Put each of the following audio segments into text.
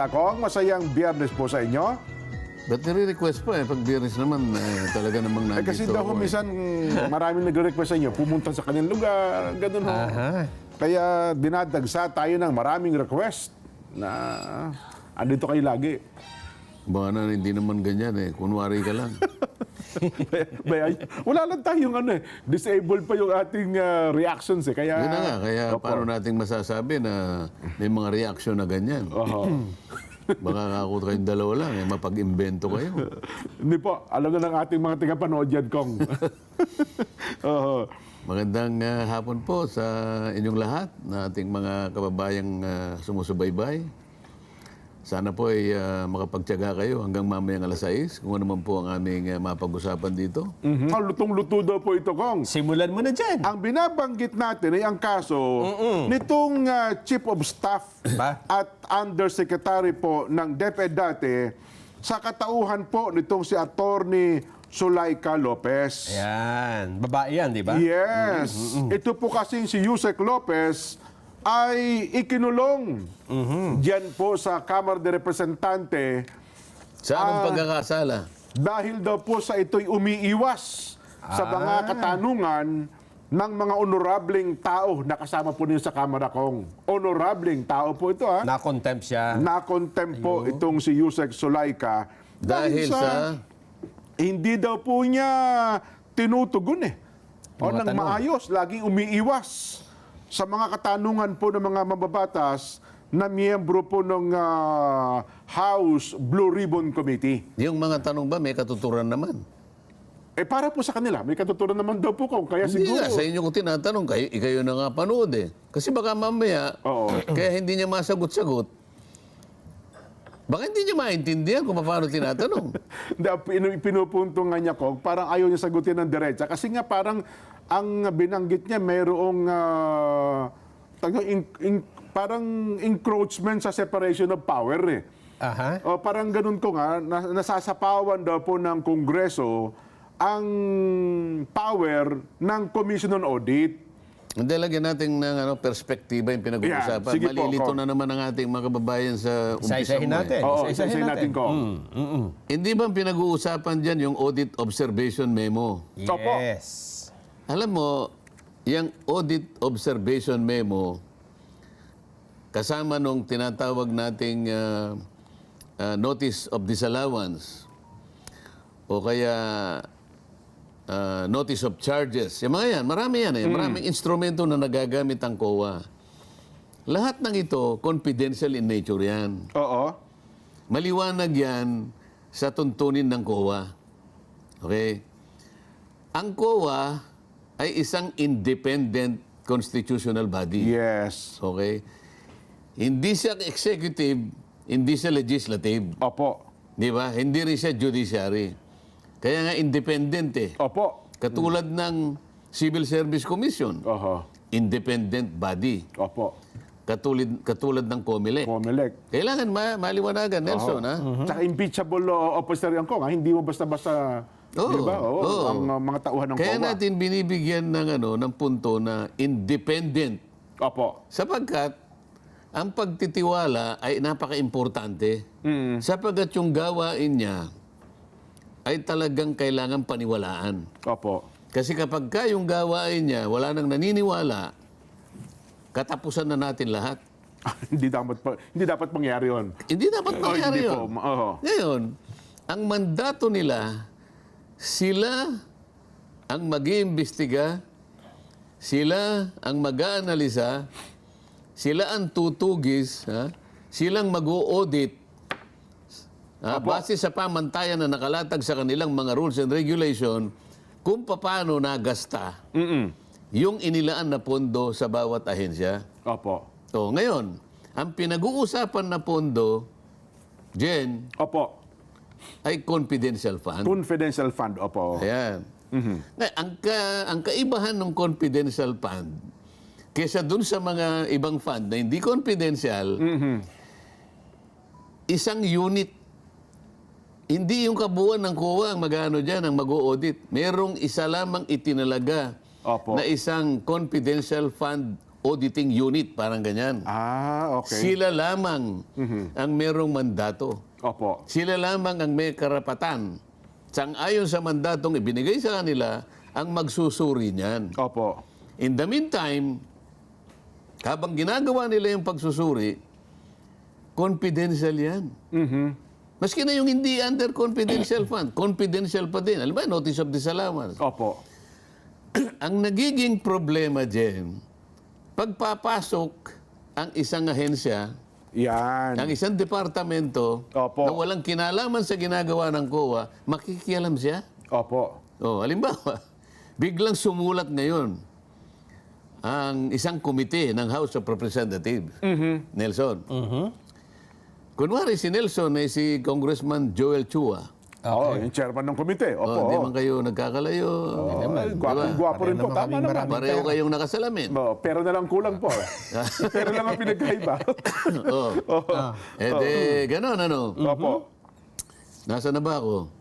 Kong, masayang Biyernes po sa inyo. Ba't nire-request pa eh? Pag Biyernes naman, talaga namang nandito Kasi daw ako, minsan maraming nagre-request sa inyo, pumunta sa kanilang lugar, ganun ho. Kaya dinadagsa tayo ng maraming request na andito kayo lagi. Baka na hindi naman ganyan eh. Kunwari ka lang. Wala lang tayong disabled pa yung ating reactions eh. Kaya, Yun na nga. Kaya Opo. paano nating masasabi na may mga reaction na ganyan? Oho. Baka ako kayong dalawa lang eh. Mapag-imbento kayo. Hindi po, alam na ng ating mga tagapanood yan, Kong. Oho. Magandang hapon po sa inyong lahat na ating mga kababayang sumusubaybay. Sana po ay makapagtiyaga kayo hanggang mamayang alas 6 kung ano man po ang aming mapag-usapan dito. Lutong-luto daw po ito, Kong. Simulan mo na dyan. Ang binabanggit natin ay ang kaso nitong Chief of Staff Ba? at Undersecretary po ng DepEd dati sa katauhan po nitong si Attorney Zulaika Lopez. Ayan. Babae yan, di ba? Yes. Ito po kasing si Yusek Lopez ay ikinulong diyan po sa Kamara de Representante Sa anong pagkakasala? dahil daw po sa ito'y umiiwas sa mga katanungan ng mga honorableng tao na kasama po niyo sa Kamara, Kong. Honorableng tao po ito, ha? Na-contempt siya. Na-contempt po itong si Yusek Zulaika Dahil sa... hindi daw po niya tinutugon o Mga nang tanong. maayos, laging umiiwas sa mga katanungan po ng mga mababatas na miyembro po ng House Blue Ribbon Committee. Yung mga tanong ba may katuturan naman? Para po sa kanila, may katuturan naman daw po, Kong. Kaya Hindi siguro... nga, sa inyo ko tinatanong, kayo na nga panood eh. Kasi baka mamaya, Oo. kaya hindi niya masagot-sagot. Baka hindi niya maintindihan kung paano tinatanong. Pinupunto nga niya, Kong, parang ayaw niya sagutin ng diretsa. Kasi nga parang ang binanggit niya mayroong parang encroachment sa separation of power eh. Aha. O parang ganun ko nga, nasasapawan daw po ng Kongreso ang power ng Commission on Audit. Hindi, lagyan natin ng perspektiba yung pinag-uusapan. Yeah, sige po, Malilito Kong. na naman ang ating mga kababayan sa umpisa Isa-isahin mo natin. Oo, Isa-isahin isa-isahin natin, Kong. Hindi ba pinag-uusapan dyan yung Audit Observation Memo? Opo. Yes. Alam mo, yung Audit Observation Memo, kasama nung tinatawag nating Notice of Disallowance o kaya Notice of Charges. Yung mga yan, marami yan eh. Maraming instrumento na nagagamit ang COA. Lahat ng ito, confidential in nature yan. Oo. Maliwanag yan sa tuntunin ng COA. Okay? Ang COA ay isang independent constitutional body. Yes. Okay? Hindi siya executive, hindi siya legislative. Opo. Di ba? Hindi rin siya judiciary. Kaya nga independent eh. Opo. Katulad ng Civil Service Commission, Oho. independent body. Opo. Katulad ng COMELEC. Comelec. Kailangan maliwanagan, Nelson, ha? Tsaka impeachable officer yan, Kong. Hindi mo basta-basta... Oo, di ba? Oo. oo. Ang mga tauhan ng Kaya COA. natin binibigyan ng punto na independent. Opo. Sapagkat ang pagtitiwala ay napaka-importante. Sapagkat yung gawain niya ay talagang kailangan paniwalaan. Opo. Kasi kapag yung gawain niya, wala nang naniniwala, katapusan na natin lahat. hindi dapat mangyari yun. Hindi dapat mangyari hindi yun. po. Oo. Ngayon, ang mandato nila, sila ang mag-iimbestiga, sila ang mag-aanalisa, sila ang tutugis, silang mag-audit, base sa pamantayan na nakalatag sa kanilang mga rules and regulation, kung paano nagasta yung inilaan na pondo sa bawat ahensya. Opo. So, ngayon, ang pinag-uusapan na pondo, Jen, Opo. ay confidential fund. Confidential fund. Opo. Ayan. Ngayon, ang kaibahan ng confidential fund, kesa dun sa mga ibang fund na hindi confidential, isang unit. Hindi yung kabuuan ng COA ang mag-ano dyan, ang mag-audit. Merong isa lamang itinalaga Opo. na isang confidential fund Auditing Unit, parang ganyan. Okay. Sila lamang ang merong mandato. Opo. Sila lamang ang may karapatan. Sang-ayon sa mandatong ibinigay sa kanila, ang magsusuri niyan. Opo. In the meantime, habang ginagawa nila yung pagsusuri, confidential yan. Maski na yung hindi under confidential fund, confidential pa din. Alam ba, notice of disallowance. Opo. Ang nagiging problema dyan, pagpapasok ang isang ahensya, Yan. ang isang departamento Opo. na walang kinalaman sa ginagawa ng COA, makikialam siya. Opo. Halimbawa, biglang sumulat ngayon ang isang komite ng House of Representatives, Nelson. Kunwari si Nelson ay si Congressman Joel Chua. Oo, yung chairman ng komite. Opo. Hindi man kayo nagkakalayo. Gwapo rin po. Tama naman. Pareho kayong nakasalamin. Pero na lang kulang po. Pero lang ang pinagkaiba. Gano'n ano. Opo. Nasa na ba ako?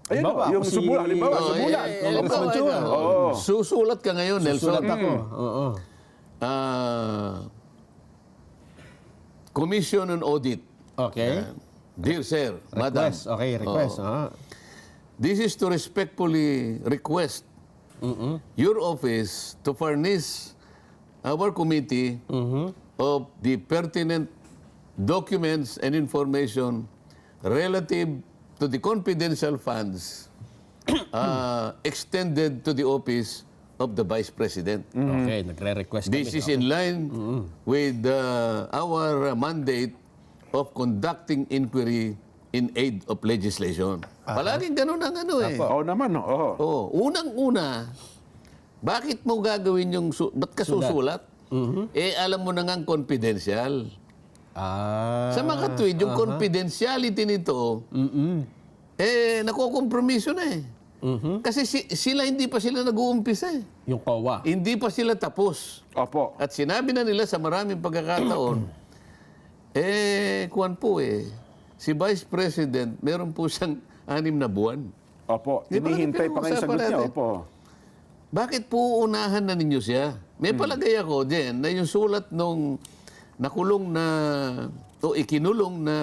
Ayun, Halimbawa, yung ako si- sumulat. Halimbawa, sumulat. Halimbawa, susulat ka ngayon, Nelson. Sulat ako. Oo. Commission on Audit. Okay. Dear Sir, Madam. Request. Okay, request. This is to respectfully request your office to furnish our committee of the pertinent documents and information relative to the confidential funds extended to the office of the Vice President. Okay, nagre-request kami. This is in line with our mandate of conducting inquiry in aid of legislation. Palaging ganun ang ano eh. Oo naman. Oo. Unang-una, bakit mo gagawin yung... ba't ka susulat? Alam mo na nga confidential. Sa mga tweet, yung confidentiality nito, nakukompromiso na eh. Kasi sila hindi pa sila nag-uumpisa eh. Yung COA. Hindi pa sila tapos. Opo. At sinabi na nila sa maraming pagkakataon, kuwan po si Vice President, meron po siyang 6 na buwan. Opo. Di ba Hinihintay pa kayo pinag-uusapan sagot niya. natin? Opo. Bakit po unahan na ninyo siya? May palagay ako, Jen, na yung sulat nung nakulong na, o ikinulong na,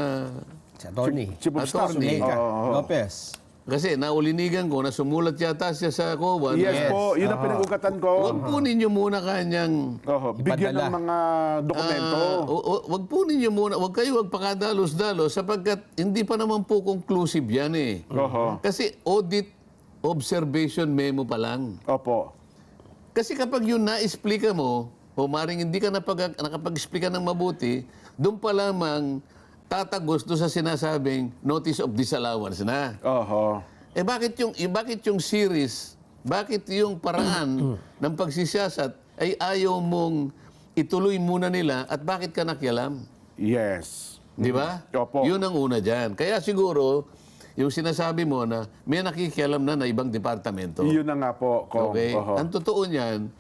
Si Attorney. Chief of Staff. Attorney. Eka, Oo. Lopez. kasi naulinigan ko na sumulat yata siya sa COA. Yes po. Yun ang pinag-ugatan ko. Huwag po ninyo muna kanyang... Bigyan ng Ipadala. mga dokumento. Wag po ninyo muna, wag kayo magpakadalos-dalos sapagkat hindi pa naman po conclusive yan eh. Oho. Kasi audit observation memo pa lang. Opo. Kasi kapag yun na-explica mo, o maring hindi ka nakapag-explica ng mabuti, doon pa lamang tatagos doon sa sinasabing notice of disallowance na. Oho. Bakit yung series, bakit yung paraan ng pagsisiyasat ay ayaw mong ituloy muna nila at bakit ka nakialam? Yes. Di ba? Opo. Yun ang una dyan. Kaya siguro, yung sinasabi mo na may nakikialam na ibang departamento. Yun na nga po, Kong. Okay? Oho. Ang totoo niyan,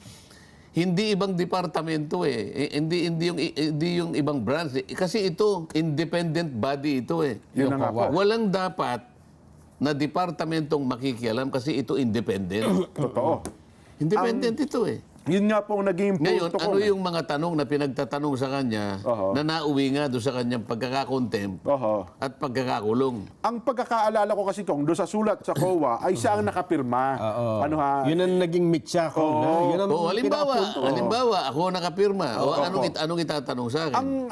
hindi ibang departamento eh. Hindi yung ibang branch eh. Kasi ito, independent body ito eh. Yun na nga po. Walang dapat na departamentong makikialam kasi ito independent. Totoo. Independent ito eh. Yun nga po ang naging Ngayon, punto ko. ano yung mga tanong na pinagtatanong sa kanya Oho. na nauwi nga doon sa kanyang pagkakakontempt Oho. at pagkakakulong? Ang pagkakaalala ko kasi, Kong, doon sa sulat sa COA, ay siya ang nakapirma. Ano ha? Yun ang naging mitya ko. Oo. Yun ang Halimbawa, ako nakapirma. Anong itatanong sa akin?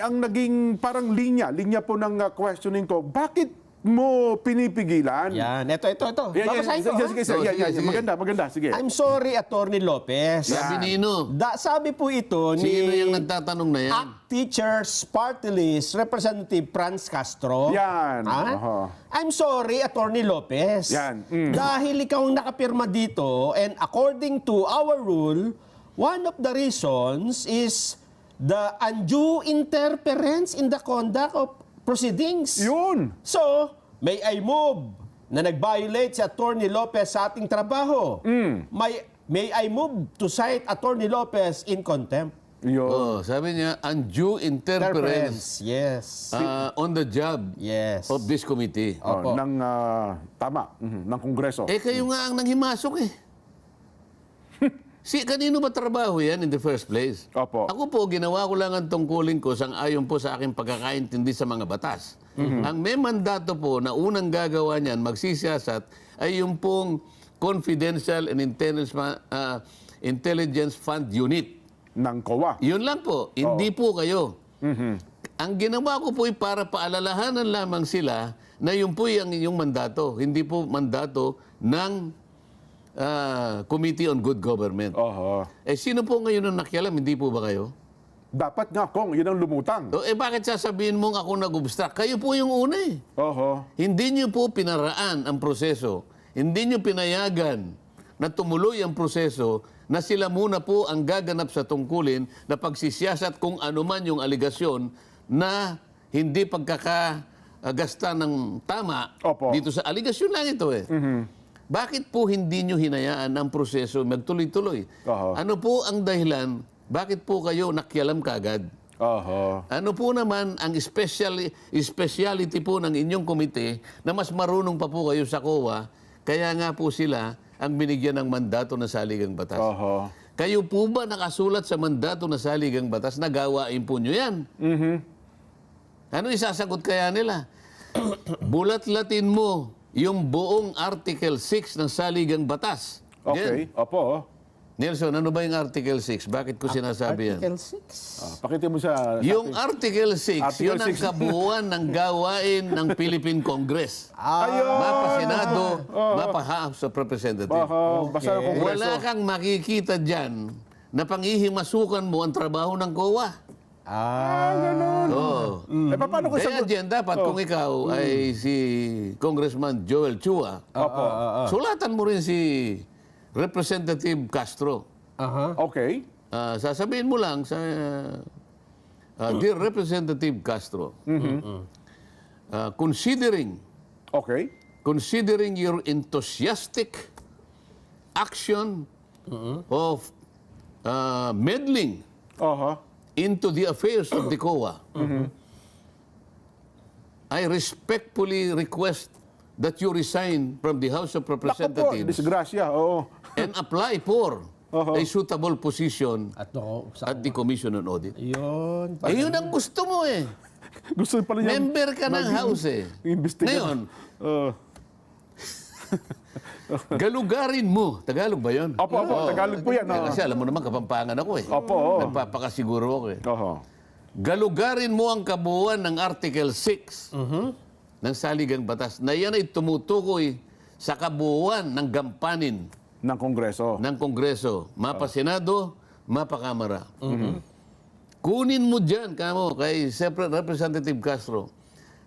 Ang naging parang linya po ng questioning ko, bakit mo pinipigilan? Yan. Ito. Babasahin ko. Sige, ha? Sige. Maganda. Sige. I'm sorry, Attorney Lopez. Sabi nino. Sabi po ito ni Sino yung nagtatanong na yan? ACT Teachers Party List Representative Franz Castro. Yan. Ha? Oho. I'm sorry, Attorney Lopez. Yan. Dahil ikaw ang nakapirma dito and according to our rule, one of the reasons is the undue interference in the conduct of proceedings. Yun. So, may I move na nag-violate si Attorney Lopez sa ating trabaho. May I move to cite Attorney Lopez in contempt. Yun. Sabi niya, undue interference Yes. on the job Yes. of this committee. Opo. Tama. Ng Kongreso. Kayo nga ang nanghimasok eh. Kanino ba trabaho yan in the first place? Opo. Ako po, ginawa ko lang ang tungkulin ko ayon po sa aking pagkakaintindi sa mga batas. Ang may mandato po na unang gagawa niyan, magsisiyasat, ay yung pong Confidential and Intelligence Fund Unit. Ng COA. Yun lang po, hindi po kayo. Ang ginawa ko po ay para paalalahanan lamang sila na yun po ang inyong mandato. Hindi po mandato ng Committee on Good Government. Oho. Sino po ngayon ang nakialam? Hindi po ba kayo? Dapat nga, Kong, yun ang lumutang. Bakit sasabihin mong ako nag-obstruct? Kayo po yung una eh. Oho. Hindi nyo po pinaraan ang proseso. Hindi nyo pinayagan na tumuloy ang proseso na sila muna po ang gaganap sa tungkulin na pagsisiyasat kung ano man yung aligasyon na hindi pagkakagasta ng tama. Opo. Dito sa aligasyon lang ito eh. Bakit po hindi nyo hinayaan ang proseso magtuloy-tuloy? Oho. Ano po ang dahilan? Bakit po kayo nakialam kagad? Oho. Ano po naman ang speciality po ng inyong komite na mas marunong pa po kayo sa COA, kaya nga po sila ang binigyan ng mandato na saligang batas. Oho. Kayo po ba nakasulat sa mandato na saligang batas na gawain po nyo yan? Ano isasagot kaya nila? Bulat-latin mo yung buong Article 6 ng saligang batas. Okay. Yan. Opo. Nelson, ano ba yung Article 6? Bakit ko sinasabi yan? Article 6. Pakita mo sa Yung Article 6, Article yun ang 6. kabuuan ng gawain ng Philippine Congress. Ayun! Mapa Senado, mapa House of Representatives. Oho. Basta ng Kongreso. Wala kang makikita dyan na panghihimasukan mo ang trabaho ng COA. Ganun. Oo. Paano ko Kaya dyan, dapat kung ikaw ay si Congressman Joel Chua, Opo. sulatan mo rin si Representative Castro. Okay. Sasabihin mo lang sa Dear Representative Castro, considering Okay. your enthusiastic action of meddling Oho. into the affairs of the COA, I respectfully request that you resign from the House of Naku po, Representatives disgrasya. Oo. and apply for Oho. a suitable position At no, sa at the Commission on Audit. yun. Yun ang gusto mo eh. Gusto pala niya. Member ka ng House eh. Ngayon, galugarin mo. Tagalog ba yun? Opo, Tagalog po yan. Kasi alam mo naman, Kapampangan ako eh. Opo. Nagpapakasiguro ako eh. Oho. Galugarin mo ang kabuuan ng Article 6 ng Saligang Batas na yan ay tumutukoy sa kabuuan ng gampanin Ng Kongreso. ng Kongreso, mapa Senado, mapa Kamara. Kunin mo dyan, kay Representative Castro,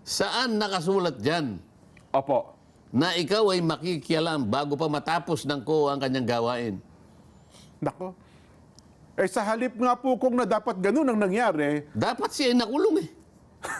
saan nakasulat dyan Opo. na ikaw ay makikialam bago pa matapos ng COA ang kanyang gawain? Nako. Sa halip nga po kung na dapat ganun ang nangyari, Dapat siya ay nakulong eh.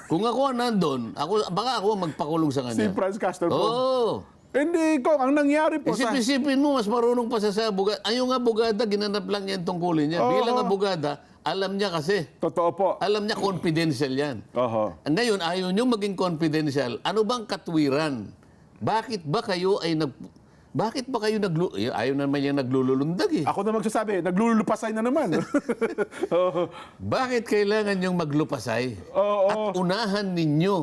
Kung ako nandun, baka ako magpakulong sa si kanya. Franz Castro po. Oo. Hindi, Kong, ang nangyari po sa... Isip-isipin mo, mas marunong pa siya sa abogada. Ay, yung abogada, ginanap lang niya yung tungkulin niya. Oo. Bilang abogada, alam niya kasi. Totoo po. Alam niya confidential yan. Oho. Ngayon, ayaw niyo maging confidential. Ano bang katwiran? Bakit ba kayo ayaw naman yung naglululundag eh. Ako na magsasabi, naglulupasay na naman. Oho. Bakit kailangan yung maglupasay? Oo. At unahan ninyo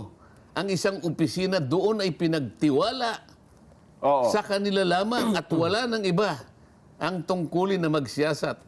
ang isang opisina doon ay pinagtiwala Oo. sa kanila lamang at wala ng iba ang tungkulin na magsiyasat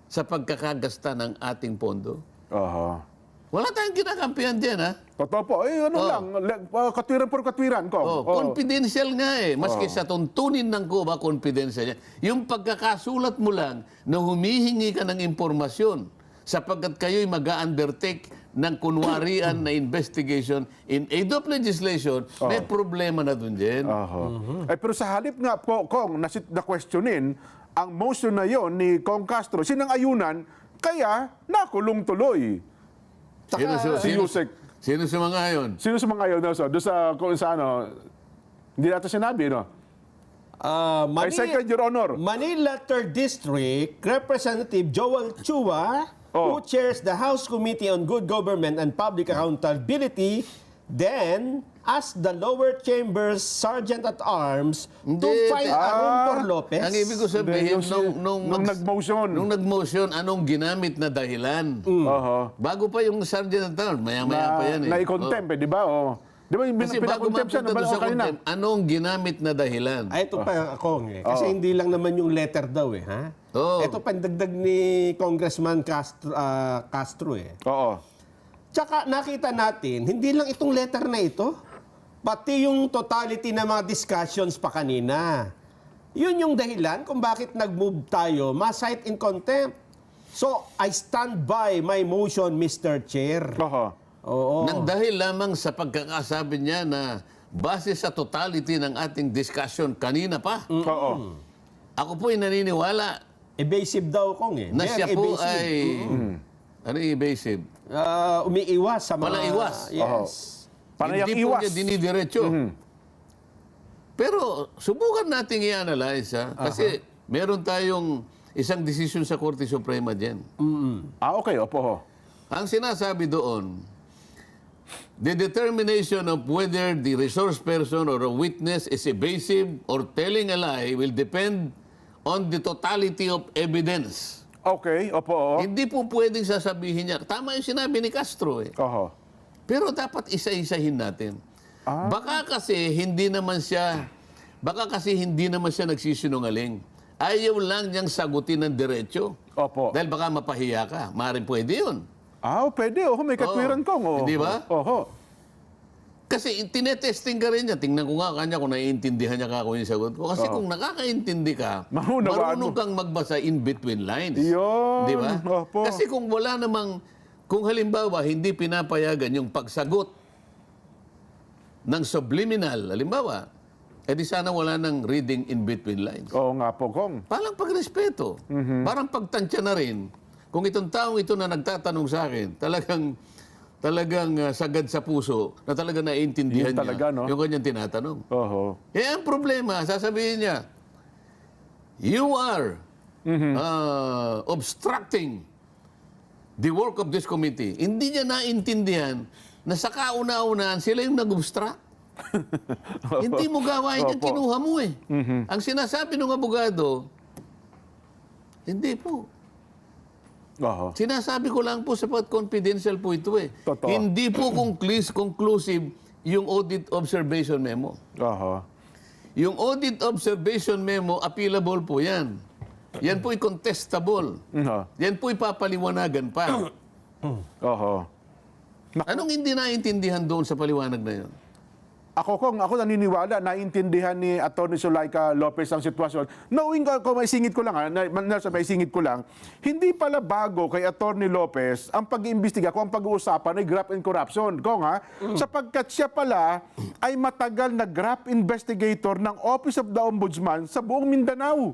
sa pagkakagasta ng ating pondo. Oho. Wala tayong kinakampihan dyan, ha? Totoo po. Lang, katwiran por katwiran, Kong. Oh, Oo. confidential nga eh. Maski sa tuntunin ng COA, confidential yan. Yung pagkakasulat mo lang na humihingi ka ng impormasyon sapagkat kayo'y mag-undertake ng kunwarian na investigation in aid of legislation, may problema na dun din. Oho. Pero sa halip nga po, Kong, na-questionin ang motion na yon ni Kong Castro, sinang-ayunan, kaya nakulong tuloy. Si Yusek. Sino sa mga yun? Sino sa mga yun? Doon sa, kung sa ano, hindi natin sinabi, no? I second, Your Honor. Manila 3rd District, Representative Joel Chua, who chairs the House Committee on Good Government and Public Accountability, then ask the lower chambers sergeant-at-arms to Hindi, find a room for Lopez. Ang ibig ko sabihin, Nung nag-motion. nung nag-motion, anong ginamit na dahilan? Oho. Bago pa yung sergeant at arms, maya-maya pa yan eh. Na-contempt, di ba? Oh. Di ba yung Kasi bago pinakontempt siya? mapunta doon sa kanina? contempt, anong ginamit na dahilan? Ay, ito pa akong Kasi hindi lang naman yung letter daw ha? Oo. Ito pandagdag ni Congressman Castro Oo. Tsaka nakita natin, hindi lang itong letter na ito, pati yung totality ng mga discussions pa kanina. Yun yung dahilan kung bakit nag-move tayo, ma-cite in contempt. So, I stand by my motion, Mr. Chair. Oho. Oo. Nang dahil lamang sa pagkakasabi niya na base sa totality ng ating discussion kanina pa, Oo. ako po'y naniniwala Evasive daw kong na Very siya po evasive. ay... Ano yung evasive? Umiiwas sa mga... Palaiwas. Yes. Panayang Hindi po iwas. niya dinidiretso. Pero subukan natin i-analyze kasi meron tayong isang decision sa Korte Suprema dyan. Okay, opo. Ho. Ang sinasabi doon, the determination of whether the resource person or a witness is evasive or telling a lie will depend on the totality of evidence. Okay, opo. Hindi po pwedeng sasabihin niya. Tama yung sinabi ni Castro eh. Oho. Pero dapat isa-isahin natin. Baka kasi hindi naman siya nagsisinungaling. Ayaw lang niyang sagutin ng diretso. Opo. Dahil baka mapahiya ka. Maaaring pwede yun. Pwede. May katwiran kong. Oh. Hindi ba? Oho. Kasi tinetesting ka rin niya. Tingnan ko nga kanya kung naiintindihan niya ka kung yung sagot ko. Kasi kung nakakaintindi ka, Maunawaan marunong mo. kang magbasa in between lines. Yun. Di ba? Opo. Kasi kung wala namang, kung halimbawa hindi pinapayagan yung pagsagot ng subliminal, halimbawa, edi sana wala nang reading in between lines. Oo nga po, Kong. Parang pagrespeto. Parang pagtansya na rin. Kung itong taong ito na nagtatanong sa akin, talagang sagad sa puso na talaga naiintindihan Yun talaga, niya no? yung kanyang tinatanong. Oho. Ang problema, sasabihin niya, you are obstructing the work of this committee. Hindi niya naintindihan na sa kauna-unahan sila yung nag-obstruct. Hindi mo gawain yan, Opo. kinuha mo eh. Ang sinasabi ng abogado, hindi po. Oho. Sinasabi ko lang po sapat confidential po ito eh. Totoo. Hindi po conclusive yung audit observation memo. Oho. Yung audit observation memo, appealable po yan. Yan po'y contestable. Oho. Yan po'y papaliwanagan pa. Oho. Anong hindi naintindihan doon sa paliwanag na yun? Ako naniniwala, naintindihan ni Atty. Zulaika Lopez ang sitwasyon. Knowing ko, may singit ko lang, hindi pala bago kay Atty. Lopez ang pag-iimbestiga kung ang pag-uusapan ay graft and corruption. Sapagkat siya pala ay matagal na graft investigator ng Office of the Ombudsman sa buong Mindanao.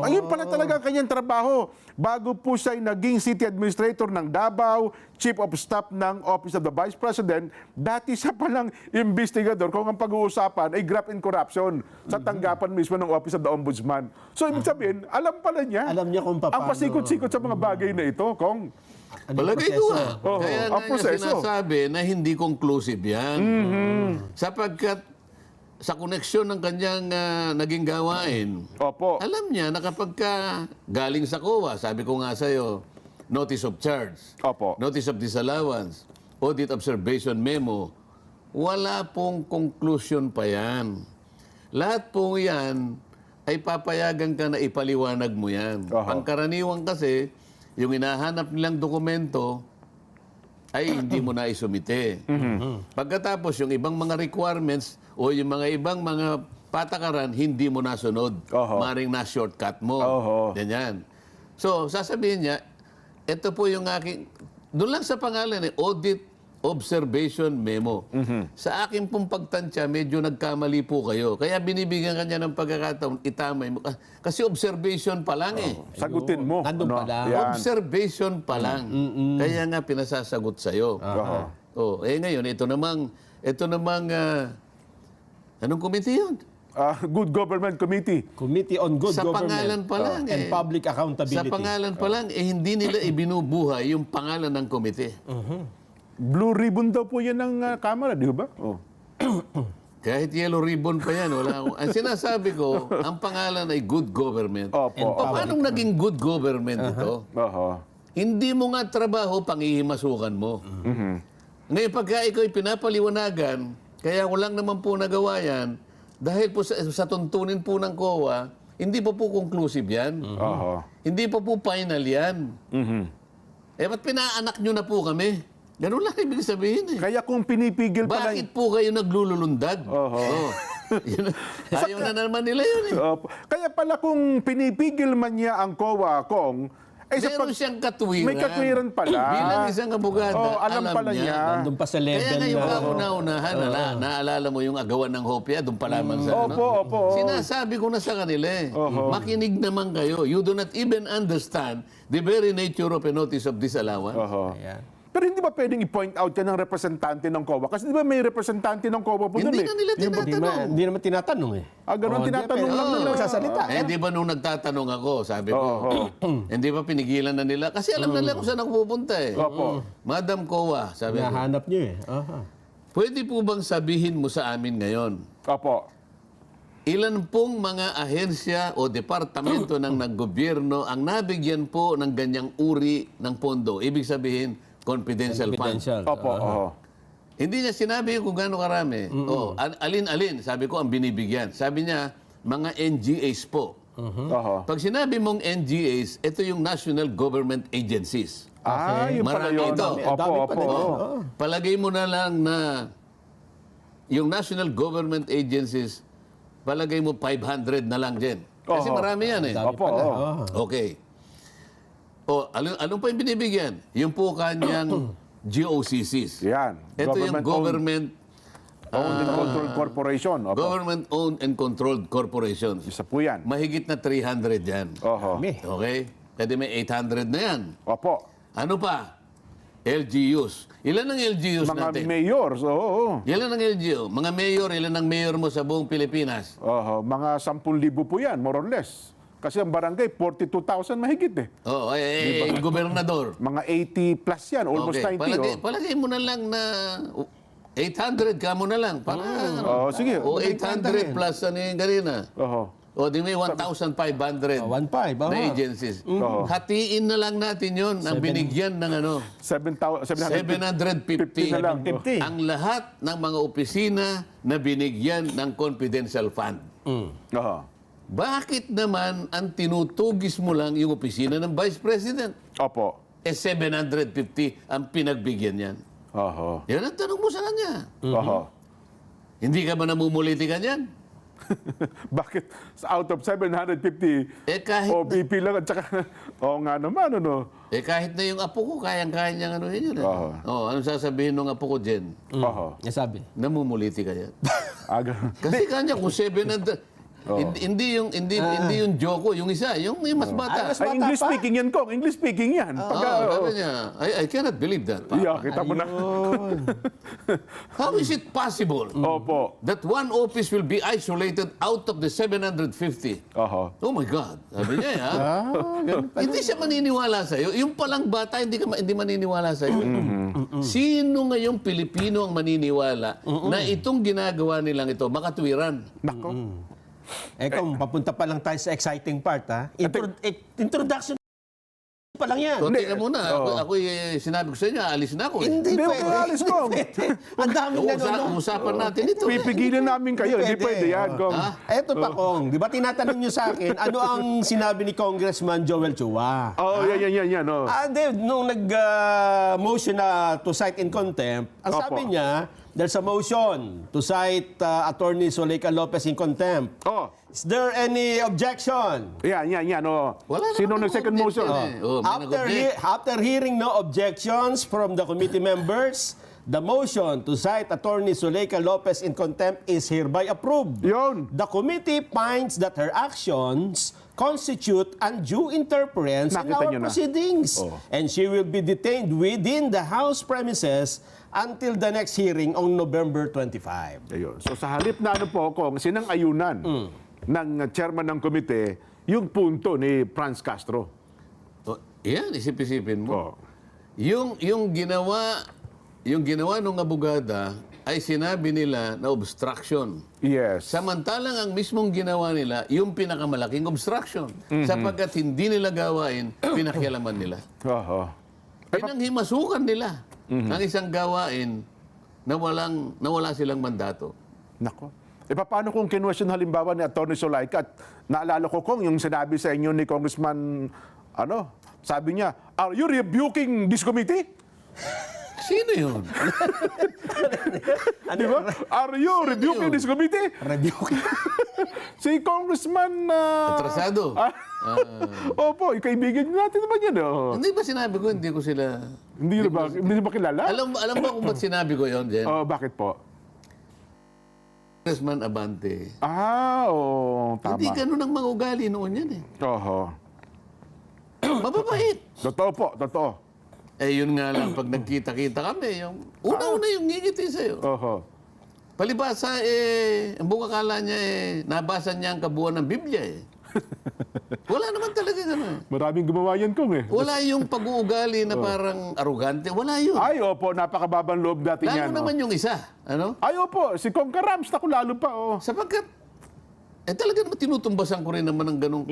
Ayun pala talaga ang kanyang trabaho. Bago po siya ay naging city administrator ng Davao, chief of staff ng Office of the Vice President, dati siya palang investigador kung ang pag-uusapan ay graft and corruption sa tanggapan mismo ng Office of the Ombudsman. So, ibig sabihin, alam pala niya. Alam niya kung paano. Ang pasikot-sikot sa mga bagay na ito, Kong. Palagay ko nga. Oo, Kaya ang nga niya proseso. sinasabi na hindi conclusive yan. Sapagkat sa koneksyon ng kanyang naging gawain, Opo. alam niya na kapag galing sa COA, sabi ko nga sa'yo, notice of charge, Opo. notice of disallowance, audit observation memo, wala pong conclusion pa yan. Lahat po yan ay papayagan ka na ipaliwanag mo yan. Aha. Pangkaraniwan kasi, yung hinahanap nilang dokumento ay hindi mo na isumite. Pagkatapos, yung ibang mga requirements o yung mga ibang mga patakaran, hindi mo nasunod. Oho. Maring na-shortcut mo. Oho. Ganyan. So, sasabihin niya, ito po yung aking, doon lang sa pangalan audit observation memo. Sa akin pong pagtansya, medyo nagkamali po kayo. Kaya binibigyan kanya ng pagkakataon, itamay mo. Kasi observation pa lang eh. Sagutin mo. Nandun pa lang. Yan. Observation pa lang. Kaya nga pinasasagot sa'yo. Oho. Ngayon, ito namang anong committee yun? Good Government Committee. Committee on Good Sa Government pangalan pa lang and Public Accountability. Sa pangalan pa lang, hindi nila ibinubuhay yung pangalan ng komite. Blue ribbon daw po yan ng Kamara, di ba? Oh. Kahit yellow ribbon pa yan, wala akong... Ang sinasabi ko, ang pangalan ay good government. Opo, And paano naging good government ito? Oho. Hindi mo nga trabaho, panghihimasukan mo. Ngayon, pagka ikaw pinapaliwanagan, kaya ko lang naman po nagawa yan, dahil po sa tuntunin po ng COA, hindi pa po conclusive yan. Oho. Hindi pa po final yan. Eh, ba't pinaanak nyo na po kami? Ganun lang ibig sabihin eh. Kaya kung pinipigil pa lang... Bakit po kayo naglululundag? Oho. Oh. Ayaw na naman nila yun eh. Opo. Kaya pala kung pinipigil man niya ang COA, Kong, sa Meron siyang katwiran. May katwiran pala. Bilang isang abogada, Oh, alam pala niya. Nandun pa sa level Kaya ngayon na... kauna-unahan, naalala mo yung agawan ng hopya, doon pa lamang sa Opo. Sinasabi ko na sa kanila eh. Makinig naman kayo. You do not even understand the very nature of a notice of disallowance. Oho. Ayan. Pero hindi ba pwedeng i-point out yan ng representante ng COA? Kasi di ba may representante ng COA po doon Hindi eh. na nila tinatanong. Hindi naman tinatanong eh. Ganun, tinatanong lang nila. Magsasalita. Di ba nung nagtatanong ako, sabi ko, hindi ba pinigilan na nila? Kasi alam na nila kung saan ako pupunta eh. Opo. Madam COA, sabi ko, Nahanap niyo eh. Aha. pwede po bang sabihin mo sa amin ngayon, Opo. ilan pong mga ahensya o departamento ng gobyerno ang nabigyan po ng ganyang uri ng pondo? Ibig sabihin, confidential fund. Confidential. Opo. Oho. Hindi niya sinabi kung gaano karami. Alin-alin, sabi ko, ang binibigyan. Sabi niya, mga NGAs po. Oho. Pag sinabi mong NGAs, ito yung National Government Agencies. Yun pala Marami yun. ito. Opo, Dami pa opo. nila. Palagay mo na lang na yung National Government Agencies, palagay mo 500 na lang din. Kasi marami yan eh. Opo. Okay. Anong pa yung binibigyan? Yung po kanyang GOCCs. Yan. Ito yung government Owned and Controlled Corporation. Opo. government-owned and controlled corporations. Isa po yan. Mahigit na 300 yan. Oho. Kami. Okay? Pwede may 800 na yan. Opo. Ano pa? LGUs. Ilan ang LGUs Mga natin? mayors. Oo. Ilan ang LGU? Mga mayor, ilan ang mayor mo sa buong Pilipinas? Oho. Mga 10,000 po yan, more or less. Kasi ang barangay, 42,000 mahigit eh. Oo, gobernador. Mga 80 plus yan, almost 90. Palagay mo na lang na 800 ka mo na lang. Para, sige. O 800 plus ano yung ganina. Oho. O di may 1,500 1.5. na agencies. Hatiin na lang natin yon ang binigyan ng 750 na lang. 50. ang lahat ng mga opisina na binigyan ng confidential fund. Oho. Bakit naman ang tinutugis mo lang yung opisina ng Vice President? Opo. 750 ang pinagbigyan niyan. Oho. Yan ang tanong mo sa kanya. Oho. Hindi ka ba namumulitikan yan? Bakit out of 750, Kahit, OPP lang at saka, nga naman, ano? kahit na yung apo ko, kayang-kaya niyang ano yun. Anong sasabihin ng apo ko, Jen? Oho. Yan sabi. Namumuliti ka yan. Aga. Kasi kanya kung 700... Hindi yung Joko, yung isa, yung mas bata. Mas Ay, English speaking yan, Kong. English speaking yan. Sabi niya, I cannot believe that. Pa. Yeah, kita mo na. How is it possible Opo. that one office will be isolated out of the 750? Oho. Oh my God. Sabi niya, hindi siya maniniwala sa'yo. Yung palang bata, hindi maniniwala sa'yo. Sino ngayong Pilipino ang maniniwala na itong ginagawa nilang ito, makatwiran? Nako. Kung papunta pa lang tayo sa exciting part, ha? Introduction pa lang yan. So, tingnan mo na. Ako sinabi ko sa inyo, alis na ako. Hindi Hindi, pwede. alis, Kong. Ang daming nanonood. Usapan natin ito. Pipigilan namin kayo. Hindi pwede yan, Kong. Eto pa, Kong. Di ba tinatanong nyo sa akin, ano ang sinabi ni Congressman Joel Chua? Yan. Oh. Nung nag-motion na to cite in contempt, ang Opo. sabi niya, there's a motion to cite Attorney Zuleika Lopez in contempt. Oh. Is there any objection? Yan. Oh. Wala Sino naman nag-second akong motion? objection eh. May nag-object. After hearing no objections from the committee members, the motion to cite Attorney Zuleika Lopez in contempt is hereby approved. Yun. The committee finds that her actions constitute undue interference in Nakita our nyo na. proceedings, and she will be detained within the House premises until the next hearing on November 25. Ayun. So sa halip na ano po, Kong, sinang-ayunan ng chairman ng komite yung punto ni Franz Castro. Yan, isip-isipin mo. Oh. Yung yung ginawa ng abogada ay sinabi nila na obstruction. Yes. Samantalang ang mismong ginawa nila, yung pinakamalaking obstruction. Sapagkat hindi nila gawain, pinakialaman nila. Oho. Pinanghimasukan nila ang isang gawain na wala silang mandato. Nako. E paano kung kinwestiyon halimbawa ni Atty. Zulaika at naalala ko kung yung sinabi sa inyo ni Congressman, sabi niya, are you rebuking this committee? Sino yun? Di ba? Are you rebuking this committee? Rebuke. Si Congressman... Atrasado. Opo, yung kaibigan natin naman yan. Oh. Hindi ba sinabi ko, hindi ko sila... Hindi ba kilala? Alam ba kung ba't sinabi ko yun, Jen? Bakit po? Congressman Abante. Tama. Hindi ganun ang mga ugali noon yan eh. Oho. Mababait. Totoo po, totoo. Yun nga lang, pag nagkita-kita kami, yung una-una yung ngingiti sa'yo. Oho. Palibasa, ang buong akala niya, nabasa niya ang kabuuan ng Biblia eh. Wala naman talaga gano'n. Maraming gumawa yan kung Wala yung pag-uugali na parang arugante. Wala yun. Ay, opo, napakababang loob natin Lalo yan. naman yung isa. Ano? Ay, opo, si Kong Karams, naku lalo pa, Sapagkat, talaga naman tinutumbasan ko rin naman ng ganong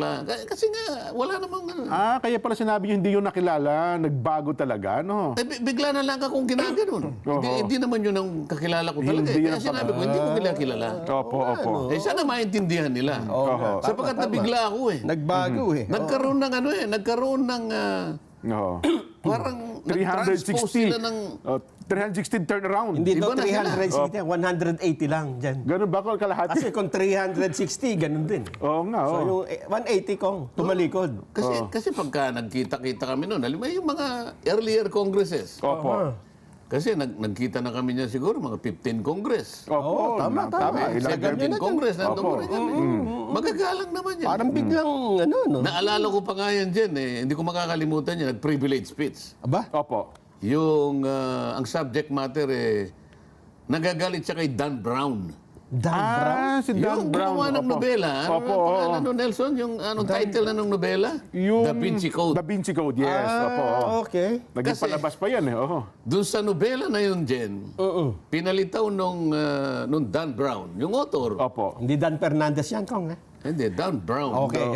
kasi nga, wala namang kaya pala sinabi niyo hindi yun nakilala, nagbago talaga, no? bigla na lang akong ginaganon. Hindi naman yun ang kakilala ko talaga. Hindi Kaya yan sinabi ko, hindi ko kilala. Opo, opo. Sana maintindihan nila. Oho. Sapagkat nabigla ako eh. Nagbago eh. Nagkaroon ng nagkaroon ng Oho. parang nag-transpose 360. sila ng 316 turnaround. Hindi daw Iba na sila. 360, 180 lang dyan. Ganun ba ko kalahati? Kasi kung 360, ganun din. Oo nga, So yung 180 kong tumalikod. Kasi pagka nagkita-kita kami noon, alam mo yung mga earlier congresses. Opo. Kasi nagkita na kami niya siguro mga 15 congress. Opo, tama. Ilang 17 congress, nandun Opo. pa rin kami. Magagalang naman yan. Parang biglang, no? Naalala ko pa nga yan dyan Hindi ko makakalimutan yan. Nag-privilege speech. Aba? Opo. Yung, ang subject matter nagagalit siya kay Dan Brown. Dan Brown? Si Dan Yung Brown. gumawa ng Opo. nobela. Opo. Ano, Nelson? Yung anong title na ng nobela? Yung Da Vinci Code. Da Vinci Code, yes. Opo. Okay. Naging Kasi- palabas pa yan, Oho. Doon sa nobela na yun, Jen, pinalitaw nung Dan Brown, yung author. Opo. Hindi Dan Fernandez yan, Kong, eh? Hindi, Dan Brown. Okay.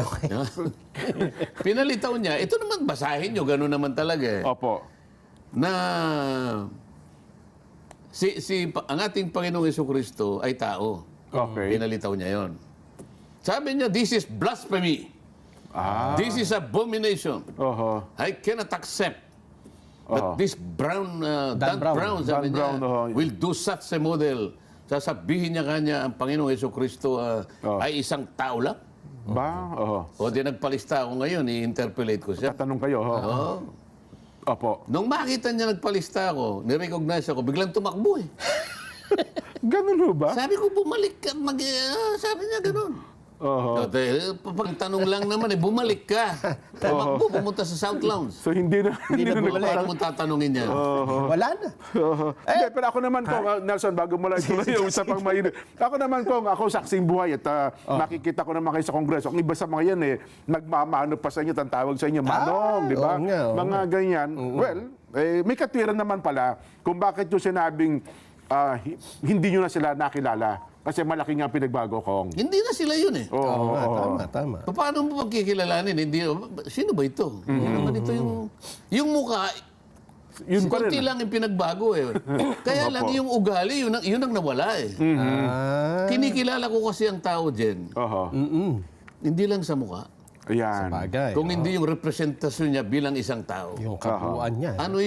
Pinalitaw niya, ito naman basahin nyo, gano'n naman talaga Opo. na ang ating Panginoong Jesucristo ay tao. Okay. Pinalitaw niya yon. Sabi niya, this is blasphemy. This is abomination. Oho. I cannot accept that this Dan Brown, sabi Dan niya, Brown, will do such a model. Sasabihin niya kanya ang Panginoong Jesucristo ay isang tao lang. Ba? Oho. O di nagpalista ako ngayon, i-interpolate ko siya. Tatanong kayo, ho. Oo. Opo. Nung makita niya nagpalista ako, nirecognize ako, biglang tumakbo eh. Ganun ho ba? Sabi ko, bumalik ka. Sabi niya ganun. Oho. Pagtanong lang naman bumalik ka. Tumakbo, pumunta sa South Lounge. So hindi na Hindi na nagparang- bumalik mo tatanungin niya. Wala na. Hindi, pero ako naman kung Nelson, bago mo lang ituloy yung isa pang mainit. Ako naman kung ako saksing buhay at nakikita ko naman kayo sa Kongreso. Ang iba sa mga yan nagmamano pa sa inyo, tawag sa inyo, manong, di ba? oo nga, oo Mga ganyan. Well, may katwiran naman pala kung bakit yung sinabing hindi nyo na sila nakilala. Kasi malaki nga pinagbago, Kong. Hindi na sila yun eh. Oo nga, tama. Paano mo pagkikilalanin? Hindi, sino ba ito? Hindi naman ito yung mukha. Yun pa Kunti rin. lang yung pinagbago eh. Kaya lang yung ugali, yun ang nawala eh. Kinikilala ko kasi ang tao, Jen. Oho. Hindi lang sa mukha. Ayan. Bagay. Kung hindi yung representasyon niya bilang isang tao. Yung kabuuan niya. Ano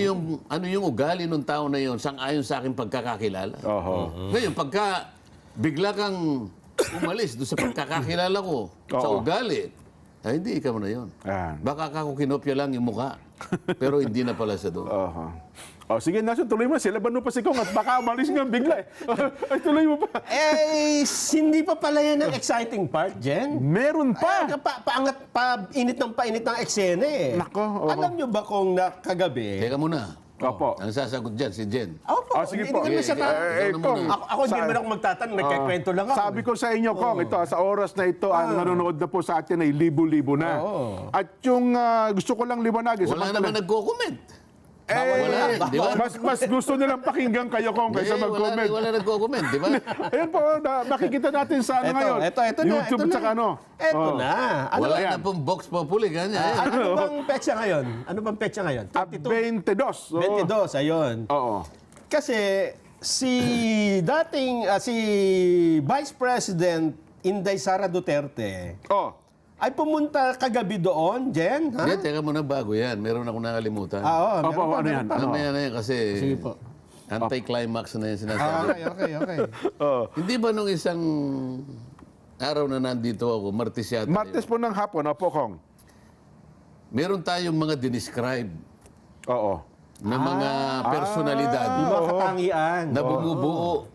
yung ugali ng tao na yun sang-ayon sa aking pagkakakilala. Oho. Ngayon, pagka bigla kang umalis doon sa pagkakakilala ko sa Oo. ugali, ay hindi ikaw na yun. Ayan. Baka ako kinopya lang yung mukha. Pero hindi na pala siya doon. Oho. O sige, Nelson, tuloy mo. Silaban mo pa si Kong at baka umalis nga bigla eh. Ay, tuloy mo pa. Hindi pa pala yan ang exciting part, Jen. Meron pa. Painit ng eksena eh. Nako, oo. Alam nyo ba kung kagabi? Teka muna. Opo. Ang sasagot dyan, si Jen. Opo, Sige hindi po. naman siya Kong, Ako hindi naman ako magtatanong, nagkikwento lang ako. sabi ko sa inyo, Kong, ito, sa oras na ito, ang nanonood na po sa atin ay libo-libo na. Oo. At yung gusto ko lang liwanagin. Wala naman nagko-comment. Wala, di ba? mas gusto nilang pakinggan kayo kung kaysa mag-comment. Wala nagko-comment, di ba? Ayun po, makikita natin sa ano ngayon. Ito na. YouTube ito tsaka na. ano. Ito na. Ano, Wala yan? na pong Vox Populi, ganyan. ano bang petsa ngayon? Ano bang petsa ngayon? 22? 22. 22, ayun. Oo. Kasi si si Vice President Inday Sara Duterte Oh. ay pumunta kagabi doon, Jen. Ha? Hindi, teka muna bago yan. Meron akong nakalimutan. Oo, Opo, meron pa, ano meron yan? pa. Mamaya na yan kasi Sige po. anti-climax na yan sinasabi. Okay. Oh. Hindi ba nung isang araw na nandito ako, Martes yata Martes yun, po ng hapon, opo, Kong. meron tayong mga dinescribe Oo. na mga personalidad Yung mga katangian. na bumubuo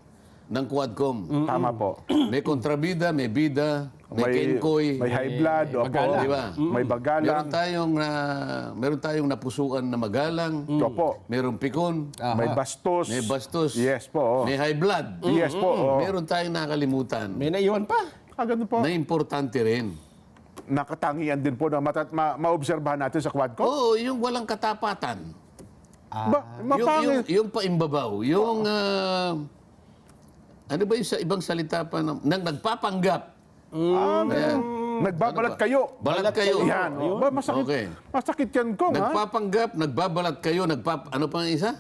ng Quadcom. Tama po. May kontrabida, may bida, may kenkoy. May high blood, opo. Bagalang. Di ba? May bagalang. Meron tayong napusuan na magalang. Opo. Merong pikon. May bastos. May bastos. Yes po. May high blood. Yes po. Oh. Meron tayong nakalimutan May naiwan pa. Ganun po. na importante rin. Nakatangian din po na maobserbahan natin sa Quadcom. Oo, yung walang katapatan. Mapangit. Yung paimbabaw. Yung, ano ba yung sa ibang salita pa, nang nagpapanggap. Ayan. Nagbabalat kayo. Balat kayo. Yan. Masakit, Okay. masakit yan, Kong, ha? Nagpapanggap, nagbabalat kayo, ano pa ang isa?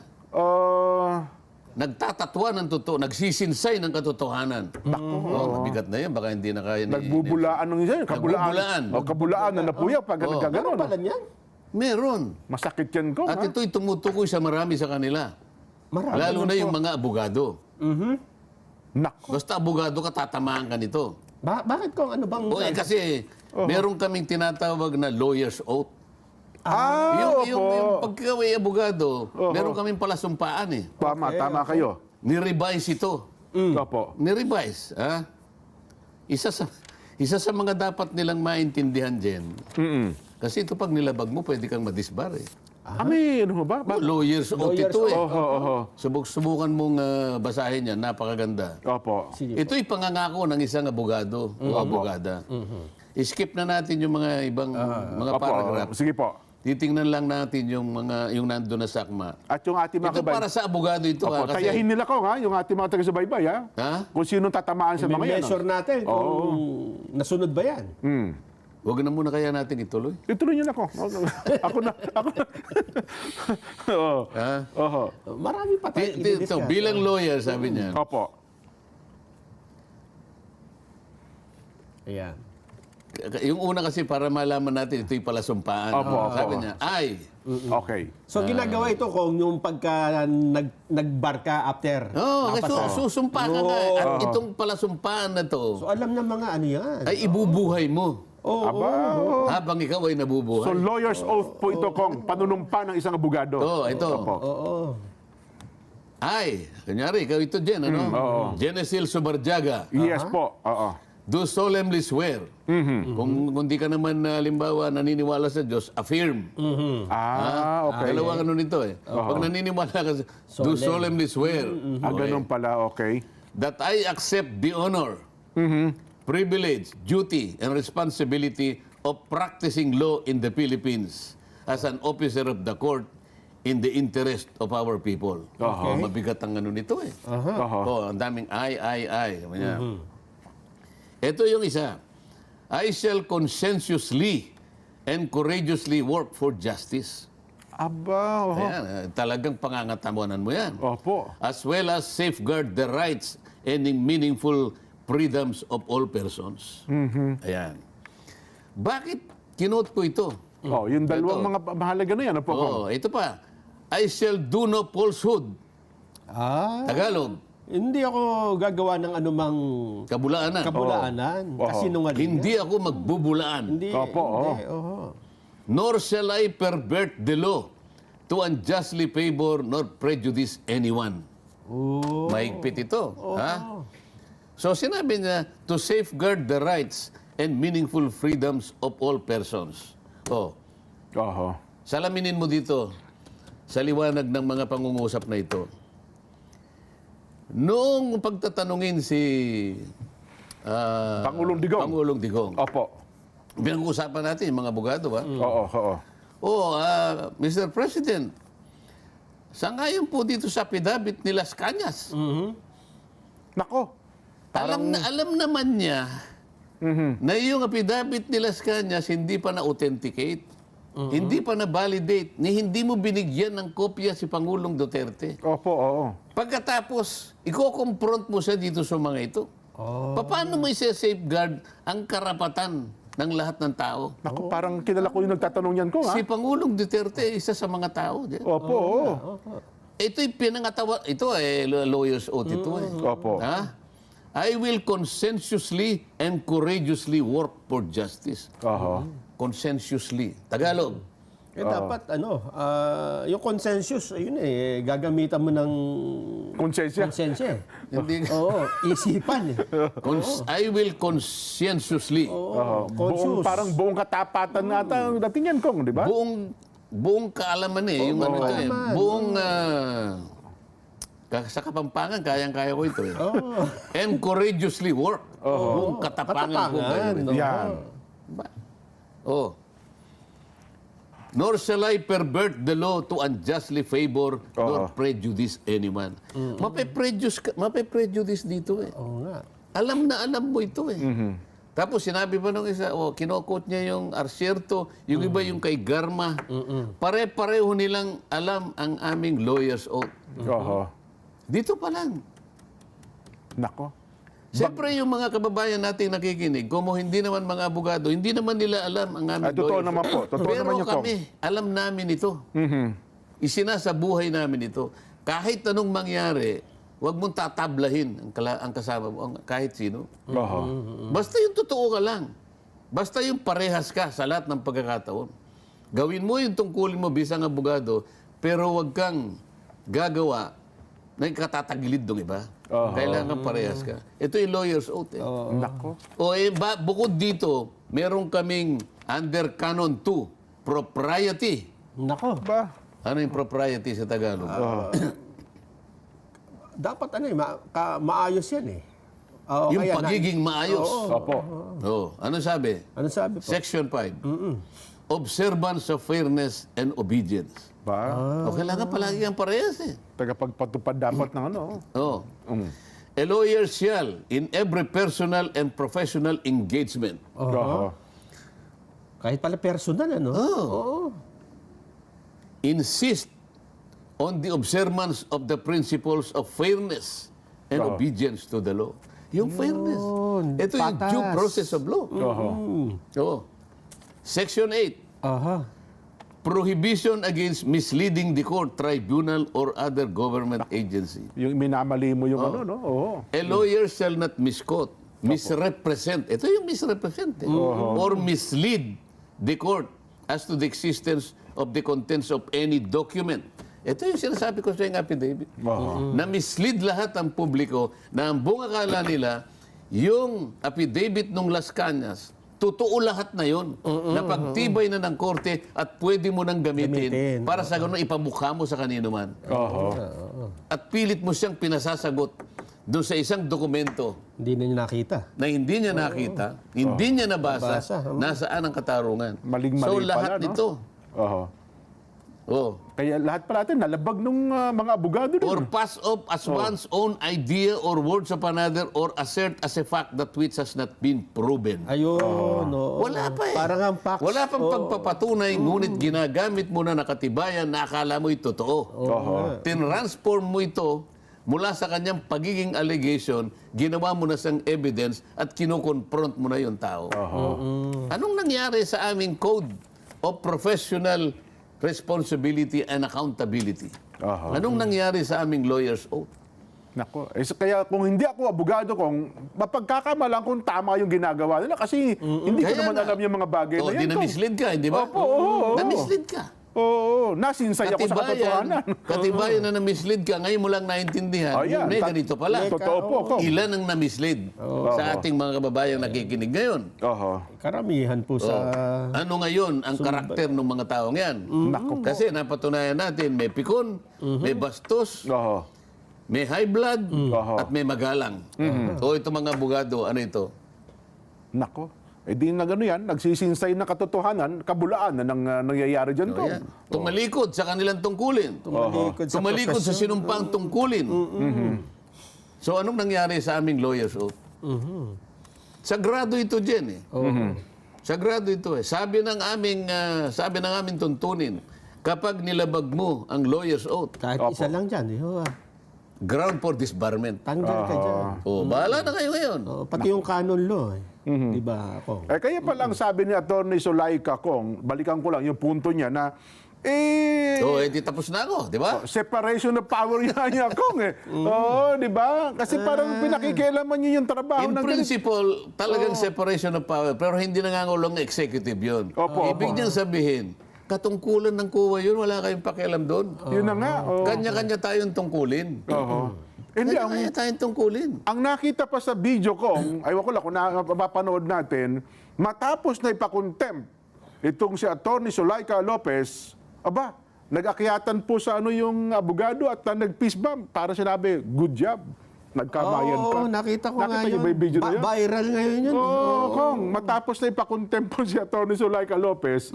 Nagtatatwa ng totoo, nagsisinsay ng katotohanan. Oh, mabigat na yan, baka hindi na kaya ni... Nagbubulaan ng isa. Nagbubulaan. Kabulaan na napuya pag Ano nagkaganon. pala niyan? Meron. Masakit yan, Kong, At ha? ito'y tumutukoy sa marami sa kanila. Marami. Lalo na yung mga abogado. Nako. Basta abogado ka, tatamaan ka nito. Bakit kung ano bang... O kasi meron kaming tinatawag na lawyer's oath. Yung pagkaway abogado, meron kaming palasumpaan eh. Tama kayo. Ni-revise ito. Opo. Ni-revise. Ha? Isa sa mga dapat nilang maintindihan, Jen. Kasi ito pag nilabag mo, pwede kang madisbar eh. Ami, ano ba? Lawyer's oath Lawyer's ito eh. Oho. Subukan mong basahin yan, napakaganda. Opo. Ito'y pangangako ng isang abogado o abogada. I-skip na natin yung mga ibang mga Opo. paragraph. Sige po. Titingnan lang natin yung nandun na sakma. At yung ating mga Ito para sa abogado ito. Opo, Kasi, tayahin nila ko, ha? Yung ating mga taga-subaybay, ha? ha? Kung sino tatamaan sa mga yan. measure natin kung nasunod ba yan. Huwag na muna kaya natin ituloy. Ituloy niyo na ko. Ako na. Oo. Ha? Oho. Marami pa tayo Ito, bilang lawyer, sabi niya, Opo. Ayan. yung una kasi para malaman natin ito'y palasumpaan. Opo, Sabi opo. niya, ay, Okay. So ginagawa ito kung yung pagka nagbarka after. kasi susumpa ka nga. At itong palasumpaan na to, So alam ng mga ano yan. ay ibubuhay mo. Habang ikaw ay So nabubuhay. lawyer's oath po ito, Kong. Panunumpa ng isang abogado. Ito. Opo. Oo. Ay, kunyari, ikaw ito, Jen, ano? Genesil Subarjaga. Yes po. Oo. Do solemnly swear. Kung di ka naman, halimbawa, naniniwala sa Diyos, affirm. Okay. Dalawang ano nito eh. Pag naniniwala ka sa do solemnly swear. Ganun pala, okay. That I accept the honor, privilege, duty, and responsibility of practicing law in the Philippines as an officer of the court in the interest of our people. Mabigat ang ano nito eh. Ang daming I. Sabi niya. Ito yung isa. I shall conscientiously and courageously work for justice. Aba, oho. Ayan, talagang pangangatawanan mo yan. Opo. As well as safeguard the rights and meaningful freedoms of all persons. Ayan. Bakit kinote ko ito? Yung dalawang Ito. mga mahalaga na yan. Opo, Kong. Ito pa. I shall do no falsehood. Tagalog, Hindi ako gagawa ng anumang kabulaanan. kabulaanan. Kasinungalingan. Hindi ako magbubulaan. Hindi. Opo, Hindi. Oo. Nor shall I pervert the law to unjustly favor nor prejudice anyone. Mahigpit ito. Ha? So sinabi niya, to safeguard the rights and meaningful freedoms of all persons. Oho. Salaminin mo dito sa liwanag ng mga pangungusap na ito. Noong pagtatanungin si Pangulong Digong. Pangulong Digong, Opo. pinag-uusapan natin yung mga abogado, ha? Oo. Mr. President, Sangayon po dito sa affidavit ni Las Cañas. Nako. Alam naman niya na yung affidavit ni Las Cañas hindi pa na-authenticate, hindi pa na-validate, ni hindi mo binigyan ng kopya si Pangulong Duterte. Opo, oo. Pagkatapos, iko-confront mo siya dito sa mga ito. Paano mo isa-safeguard ang karapatan ng lahat ng tao? Nako, parang kilala ko yung nagtatanong yan ko, ha? Si Pangulong Duterte, isa sa mga tao. Opo, oo. Ito'y pinangatawa, ito lawyer's oath ito Opo. Ha? I will consensuously and courageously work for justice. Oho. Consensuously. Tagalog. Dapat yung consensus, ayun gagamitan mo ng Konsensya. konsensya. Hindi. Oo, isipan. I will conscientiously. Buong, parang buong katapatan nata ang dating yan, Kong, di ba? Buong kaalaman yung ano ito kaalaman. Buong sa Kapampangan, kayang-kaya ko ito And courageously work. Buong katapangan ko. no? Yan. Oh. Nor shall I pervert the law to unjustly favor nor prejudice anyone. Mape-prejudice dito Oo nga. Alam na alam mo ito Tapos sinabi pa nung isa, kinokot niya yung Arcierto, yung iba yung kay Garma. Pare-pareho nilang alam ang aming lawyer's oath. Oho. Dito pa lang. Nako. Siyempre yung mga kababayan nating nakikinig, kung hindi naman mga abogado, hindi naman nila alam ang aming Totoo lawyer's naman oath. po. Totoo Pero naman yung kami, alam namin ito. Isinasabuhay namin ito. Kahit anong mangyari, huwag mong tatablahin ang kasama mo, kahit sino. Oho. Basta yung totoo ka lang. Basta yung parehas ka sa lahat ng pagkakataon. Gawin mo yung tungkulin mo bisang abogado, pero huwag kang gagawa na katatagilid ng iba. Kailangan parehas ka. Ito yung lawyer's oath. Nako. Bukod dito, meron kaming under Canon 2, propriety. Nako. Ba? Ano yung propriety sa Tagalog? Dapat maayos yan Yung kaya pagiging maayos. Opo. Ano sabi? Ano sabi po? Section 5. Observance of fairness and obedience. Ba? Kailangan palagi ang parehas Tagapagpatupad dapat ng ano. A lawyer shall, in every personal and professional engagement, Oho. Kahit pala personal, Oo. insist on the observance of the principles of fairness and obedience to the law. Yung fairness. Ito yung patas. due process of law. Oo. Section 8. Aha. Prohibition against misleading the court, tribunal, or other government agency. Yung minamali mo yung ano, no? Oo. A lawyer shall not misquote, misrepresent. Ito yung misrepresent. Or mislead the court as to the existence of the contents of any document. Ito yung sinasabi ko sa yung affidavit. Na mislead lahat ang publiko na ang buong akala nila, yung affidavit ng Las Cañas, totoo lahat na yun. Na pagtibay na ng korte at pwede mo nang gamitin para sa ganun ipamukha mo sa kanino man. At pilit mo siyang pinasasagot doon sa isang dokumento Hindi na niya nakita. na hindi niya nakita, hindi niya nabasa, nasaan ang katarungan. Maling-mali So pala, lahat no? nito. Oho. Kaya lahat pala natin nalabag nung mga abogado din. Or pass off as one's own idea or words of another or assert as a fact that which has not been proven. Ayun, Wala pa Parang ang facts. Wala pang pagpapatunay, ngunit ginagamit mo na nakatibayan na akala mo'y totoo. Tinransform mo ito mula sa kanyang pagiging allegation, ginawa mo na siyang evidence at kinukonfront mo na yung tao. Anong nangyari sa aming code of professional responsibility and accountability? Anong nangyari sa aming lawyer's oath? Nako. Kaya kung hindi ako abogado, kung mapagkakamalang kung tama yung ginagawa nila kasi hindi ko Kaya naman na. alam yung mga bagay na yan. Di na-mislead ka, hindi ba? Opo, oo. Na-mislead ka. Oo. Nasinsay ako sa katotohanan. Katibayan na na-mislead ka, ngayon mo lang naintindihan. Ayan. May ganito pala. Totoo po ako. Ilan ang na-mislead sa ating mga kababayang nakikinig ngayon? Oho. Karamihan po sa... Ano ngayon ang karakter ng mga taong yan? Nako po. Kasi napatunayan natin, may pikon, may bastos, Oho. may high blood, Oho. at may magalang. O ito mga abogado, ano ito? Nako. Eh di na gano yan, nagsisinsay ng katotohanan, kabulaan na nangyayari dyan, O Kong. yan. Tumalikod sa kanilang tungkulin. Tumalikod sa sinumpang tungkulin. So anong nangyari sa aming lawyers oath? Sagrado ito Jen eh. Sagrado ito eh. Sabi ng aming tuntunin, kapag nilabag mo ang lawyers oath, Kahit isa lang dyan. ground for disbarment. Tanggal ka dyan. O, bahala na kayo ngayon. Pati yung canon law. Di ba ako? Eh kaya palang sabi ni Atty. Zulaika, Kong, balikan ko lang yung punto niya na, So, di tapos na ako, di ba? separation of power niya, Kong eh. Oo, di ba? Kasi parang pinakikialaman niyo yung trabaho In ng principle, talagang separation of power, pero hindi nangangulong executive yun. Opo, Ibig opo. niyang sabihin, katungkulan ng kuwa yun, wala kayong pakialam doon. Yun na nga. Oo. Kanya-kanya tayong tungkulin. Oo. Hindi, Kanya-kanya tayong tungkulin. ang nakita pa sa video ko, ayaw ko lang kung mapapanood natin, matapos na ipakontempt itong si Atty. Zulaika Lopez, aba, nag-akyatan po sa yung abogado at nag-peace bump para sinabi, good job. Nagkabayan pa. Oo, nakita ko nga Nakita niyo yun. ba yung video na yun? Viral ngayon yun. Oo, Kong. Matapos na ipakontempt po si Atty. Zulaika Lopez,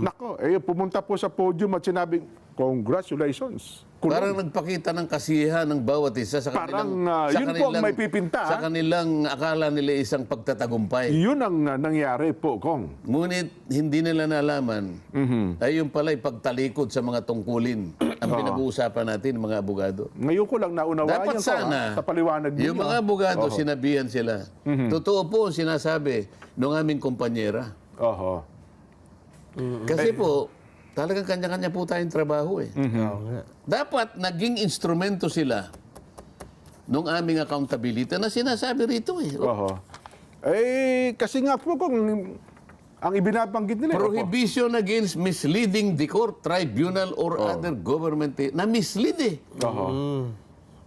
nako, pumunta po sa podium at sinabing, congratulations. Kulong. Parang nagpakita ng kasiyahan ng bawat isa sa kanilang... Parang, yun po ang may pipinta, Sa ha? kanilang akala nila isang pagtatagumpay. Yun ang nangyari po, Kong. Ngunit hindi nila nalaman ay yung pala'y pagtalikod sa mga tungkulin ang pinag-uusapan natin, mga abogado. Ngayon ko lang naunawaan Dapat yan, Kong, sana, sa paliwanag ninyo. yung mga abogado, sinabihan sila. Totoo po ang sinasabi ng aming kumpanyera. Oho. Kasi po, talagang kanya-kanya po tayong trabaho eh. Oo nga. Dapat naging instrumento sila nung aming accountability na sinasabi rito eh. Oho. Kasi nga po, Kong, ang ibinabanggit nila. Prohibition against misleading the court, tribunal, or other government. Na-mislead eh. Oho.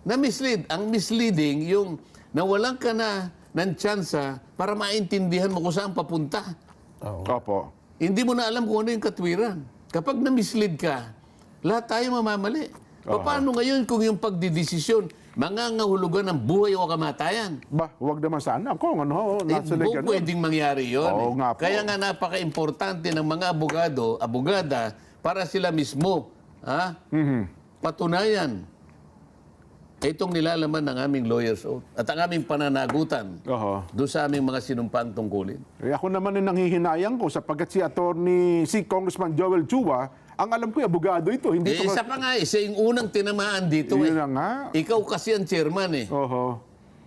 Na-mislead. Ang misleading, yung nawalan ka na ng tsansa para maintindihan mo kung saan papunta. Opo. Hindi mo na alam kung ano yung katwiran. Kapag na-mislead ka, lahat tayo mamamali. Paano ngayon kung yung pagdidesisyon, mangangahulugan ng buhay o kamatayan? Ba, huwag naman sana. Kong, nasa Hindi legal. pwedeng mangyari yun. Oo nga po. Kaya nga napaka-importante ng mga abogado, abogada, para sila mismo patunayan itong nilalaman ng aming lawyers oath at ang aming pananagutan Oho. doon sa aming mga sinumpang tungkulin. Ako naman yung nanghihinayang ko sapagkat si Congressman Joel Chua, ang alam ko abogado ito. Hindi ito Isa pa nga, siya yung unang tinamaan dito Yun eh. na nga. Ikaw kasi ang chairman eh. Oho.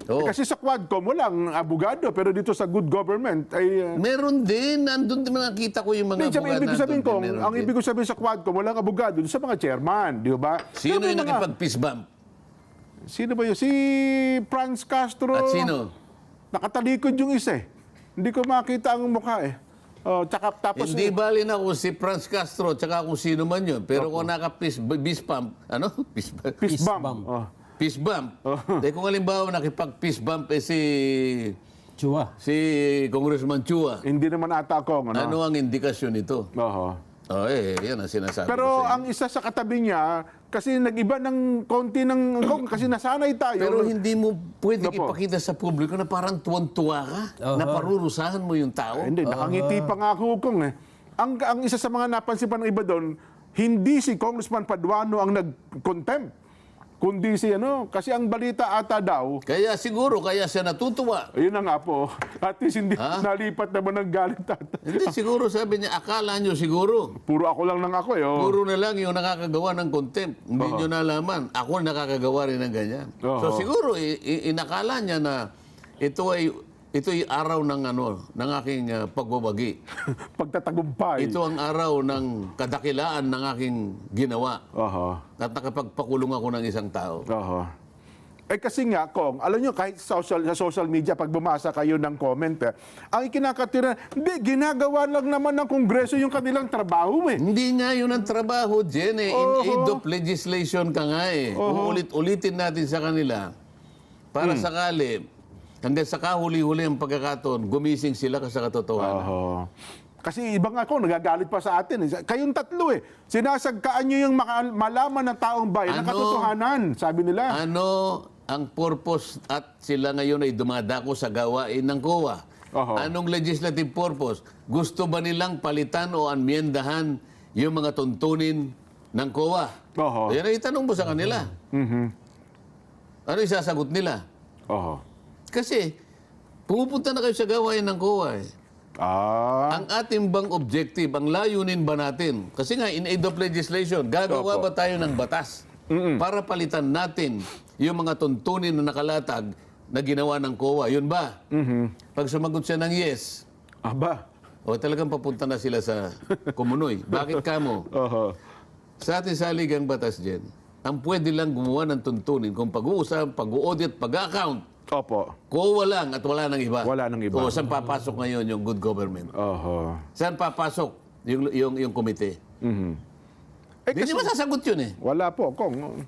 Oo. Kasi sa Quadcom, walang abogado, pero dito sa good government ay... Meron din, nandun din nakita ko yung mga Hindi, abogado. ibig sabihin ko, meron ang din. ibig ko sabihin sa Quadcom, walang abogado doon sa mga chairman, di ba? Sino Pero may yung mga- nakipag-peace bump? Sino ba yun? Si Franz Castro. At sino? Nakatalikod yung isa eh. Hindi ko makita ang mukha eh. Tapos Hindi bali na kung si Franz Castro tsaka kung sino man yun. Pero kung naka-peace bump, ano? Peace bump? peace Peace bump. bump. Oh. Peace bump. Kung halimbawa nakipag-peace bump Chua. si Congressman Chua, Hindi naman ata ako. ano ang indikasyon nito? Oho. Yan ang sinasabi Pero ko sa inyo. ang isa sa katabi niya, kasi nag-iba ng konti ng... kasi nasanay tayo. Pero hindi mo pwede Opo. ipakita sa publiko na parang tuwan-tuwa ka, na parurusahan mo yung tao. Hindi, nakangiti pa nga ako, Kong eh. Ang isa sa mga napansin pa ng iba doon, hindi si Congressman Paduano ang nag-contempt. Kundi si kasi ang balita ata daw, Kaya siguro, kaya siya natutuwa. ayun na nga po, at least hindi nalipat naman ng galit ata. Hindi, siguro sabi niya, akala nyo siguro. Puro ako lang ng ako eh. Oh. Puro na lang yung nakakagawa ng contempt. Hindi nyo nalaman. Ako nakakagawa rin ng ganyan. Oo. So siguro, inakala niya na ito ay araw ng aking pagbabagi. Pagtatagumpay. Ito ang araw ng kadakilaan ng aking ginawa. Oho. At nakapagpakulong ako ng isang tao. Oho. Kasi nga, Kong, alam nyo, kahit sa social media, pag bumasa kayo ng comment, ang ikinakatira, hindi, ginagawa lang naman ng Kongreso yung kanilang trabaho eh. Hindi nga yun ang trabaho, Jen. In aid of legislation ka nga eh. Uulit-ulitin natin sa kanila para sakali, hanggang sa kahuli-huli ang pagkakataon, gumising sila sa katotohanan. Oho. Kasi iba nga ako, nagagalit pa sa atin. Kayong tatlo eh. Sinasagkaan nyo yung malaman ng taong bayan ng katotohanan, sabi nila. Ano ang purpose at sila ngayon ay dumadako sa gawain ng COA? Oho. Anong legislative purpose? Gusto ba nilang palitan o amyendahan yung mga tuntunin ng COA? Oho. Yan ang itanong mo sa kanila. Ano isasagot nila? Oho. Kasi, pumupunta na kayo sa gawain ng COA eh. Ang ating bang objective, ang layunin ba natin? Kasi nga, in aid of legislation, gagawa ba tayo ng batas para palitan natin yung mga tuntunin na nakalatag na ginawa ng COA? Yun ba? Pag sumagot siya ng yes, Aba. o talagang papunta na sila sa Kumunoy. Bakit kamo? Oho. Sa ating saligang batas dyan, ang pwede lang gumawa ng tuntunin kung pag-uusap, pag-audit, pag-account, Opo. COA lang at wala nang iba. Wala nang iba. O saan papasok ngayon yung good government? Oho. Saan papasok yung komite? Eh, Hindi kasi, masasagot yun eh. wala po, Kong.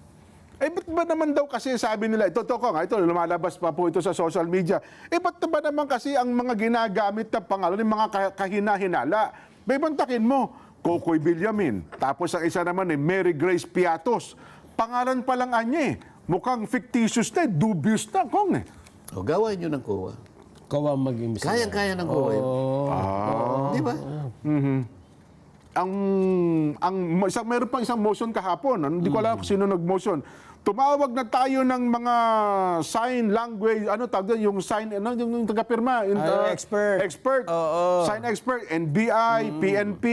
Eh, ba't ba naman daw kasi sabi nila, ito, Kong, ito, lumalabas pa po ito sa social media. Eh, ba't ba naman kasi ang mga ginagamit na pangalan, yung mga kahina-hinala? May bantakin mo, Kokoy Villamin. Tapos ang isa naman Mary Grace Piatos. Pangalan pa lang anya eh. Mukhang fictitious na, dubious na, Kong eh. O gawain nyo ng COA. Ikaw ang mag-imbestiga. Kayang-kaya ng COA yun. Di ba? Meron pang isang motion kahapon. Hindi ko alam kung sino nag-motion. Tumawag na tayo ng mga sign language, tawag doon, yung sign, yung tagapirma. Expert. Sign expert, NBI, PNP,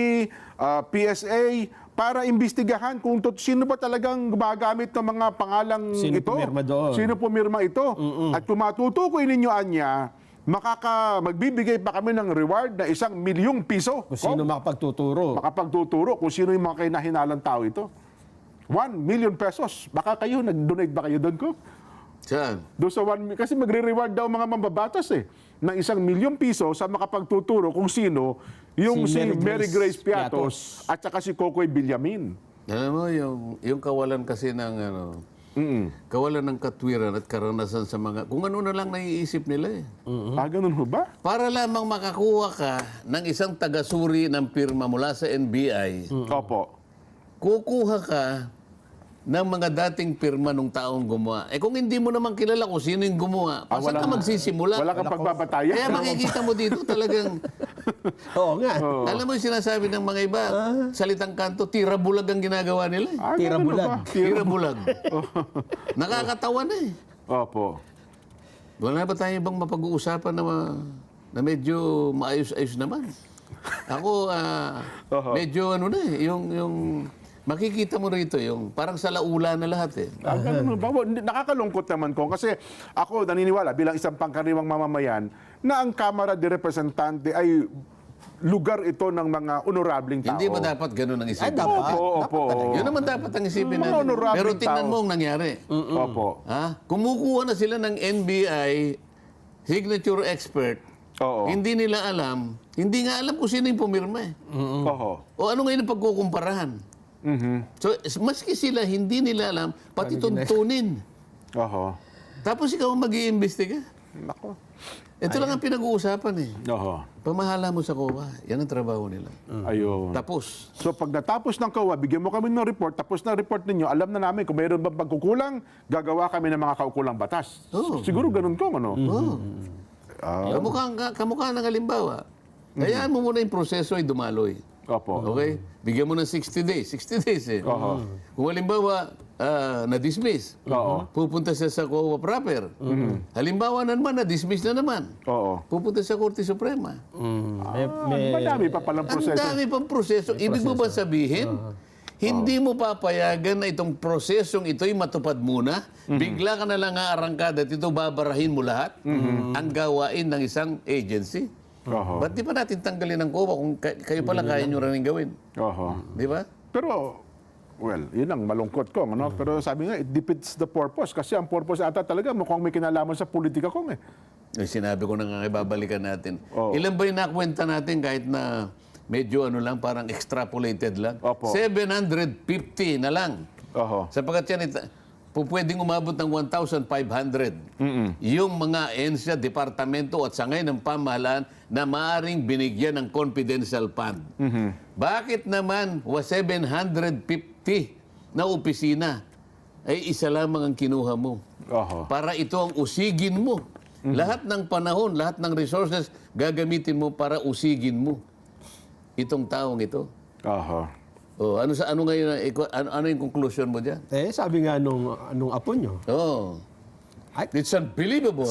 PSA, para imbestigahan kung sino ba talagang gumagamit ng mga pangalang Sino ito. pumirma doon? Sino pumirma ito. At kung matutukoy ninyo anya, magbibigay pa kami ng reward na 1 milyong piso. Kung sino makapagtuturo. Makapagtuturo kung sino yung mga kinahinalang tao ito. 1 million pesos. Baka kayo, nag-donate ba kayo doon ko? Saan? Doon sa kasi magre-reward daw mga mambabatas ng 1 milyong piso sa makapagtuturo kung sino yung si Mary Grace Piatos at saka si Kokoy Villamin. Alam mo, yung kawalan kasi ng kawalan ng katwiran at karanasan sa mga, kung ano na lang naiisip nila eh. Ganun ho ba? Para lamang makakuha ka ng isang tagasuri ng pirma mula sa NBI, Opo. kukuha ka ng mga dating pirma ng taong gumawa. Eh kung hindi mo naman kilala kung sino yung gumawa, saan ka magsisimula? Wala kang pagbabatayan. Kaya makikita mo dito talagang, Oo nga. alam mo yung sinasabi ng mga iba, salitang kanto, tira bulag ang ginagawa nila. Tira Ganun ho bulag. ba? Tira bulag. Nakakatawa na eh. Opo. Wala ba tayo bang mapag-uusapan na medyo maayos-ayos naman? Ako, medyo yung makikita mo rito, yung parang sa laula na lahat eh. Ganun ho ba? Nakakalungkot naman ko kasi ako naniniwala bilang isang pangkaraniwang mamamayan na ang Kamara de Representante ay lugar ito ng mga honorableng tao. Hindi ba dapat ganun ang isipin? dapat. Opo. Yun naman dapat ang isipin Mga natin. honorable Pero tingnan tao. mo ang nangyari. Opo. Ha? Kumukuha na sila ng NBI signature expert. Oo. Hindi nila alam. Hindi nga alam kung sino yung pumirma eh. Oho. O ano ngayon ang pagkukumparahan? So, maski sila, hindi nila alam, pati tuntunin. Oho. Tapos ikaw ang mag-iimbestiga. Nako. Ito lang ang pinag-uusapan eh. Oho. Pamahala mo sa COA. Yan ang trabaho nila. Ayun. Tapos. So pag natapos ng COA, bigyan mo kami ng report, tapos na report ninyo, alam na namin kung mayroon bang pagkukulang, gagawa kami ng mga kaukulang batas. Oo. Siguro ganun ko, ano? Kamukha ng halimbawa. Kayaan mo muna yung proseso ay dumaloy. Opo. Okay? Bigyan mo ng 60 days. 60 days eh. Kung halimbawa, na-dismiss, pupunta siya sa COA proper. Halimbawa na naman, na-dismiss na naman. Oo. Pupunta sa Korte Suprema. Madami pa palang Ang proseso. dami pang proseso. Ibig mo ba sabihin, hindi mo papayagan na itong prosesong ito'y matupad muna, bigla ka na lang aarangkada at ito babarahin mo lahat ang gawain ng isang agency? Oho. Ba't di pa natin tanggalin ang COA kung kayo pala kaya nyo rin gawin? Oho. Di ba? Pero, well, yun ang malungkot ko, ano? Pero sabi nga, it defeats the purpose. Kasi ang purpose ata talaga, mukhang may kinalaman sa politika ko, eh. Yung sinabi ko na nga, ibabalikan natin. Oo. Ilan ba yung nakwenta natin kahit na medyo lang, parang extrapolated lang? Opo. 750 na lang. Oho. Sapagkat yan, pwedeng umabot ng 1,500. Yung mga ahensya, departamento at sangay ng pamahalaan na maaring binigyan ng confidential fund. Bakit naman 750 na opisina ay isa lamang ang kinuha mo? Oho. Para ito ang usigin mo Lahat ng panahon, lahat ng resources, gagamitin mo para usigin mo itong taong ito. Aha. Ano ngayon, ano yung conclusion mo diyan? Sabi nga nung apo nyo. Ay. It's unbelievable.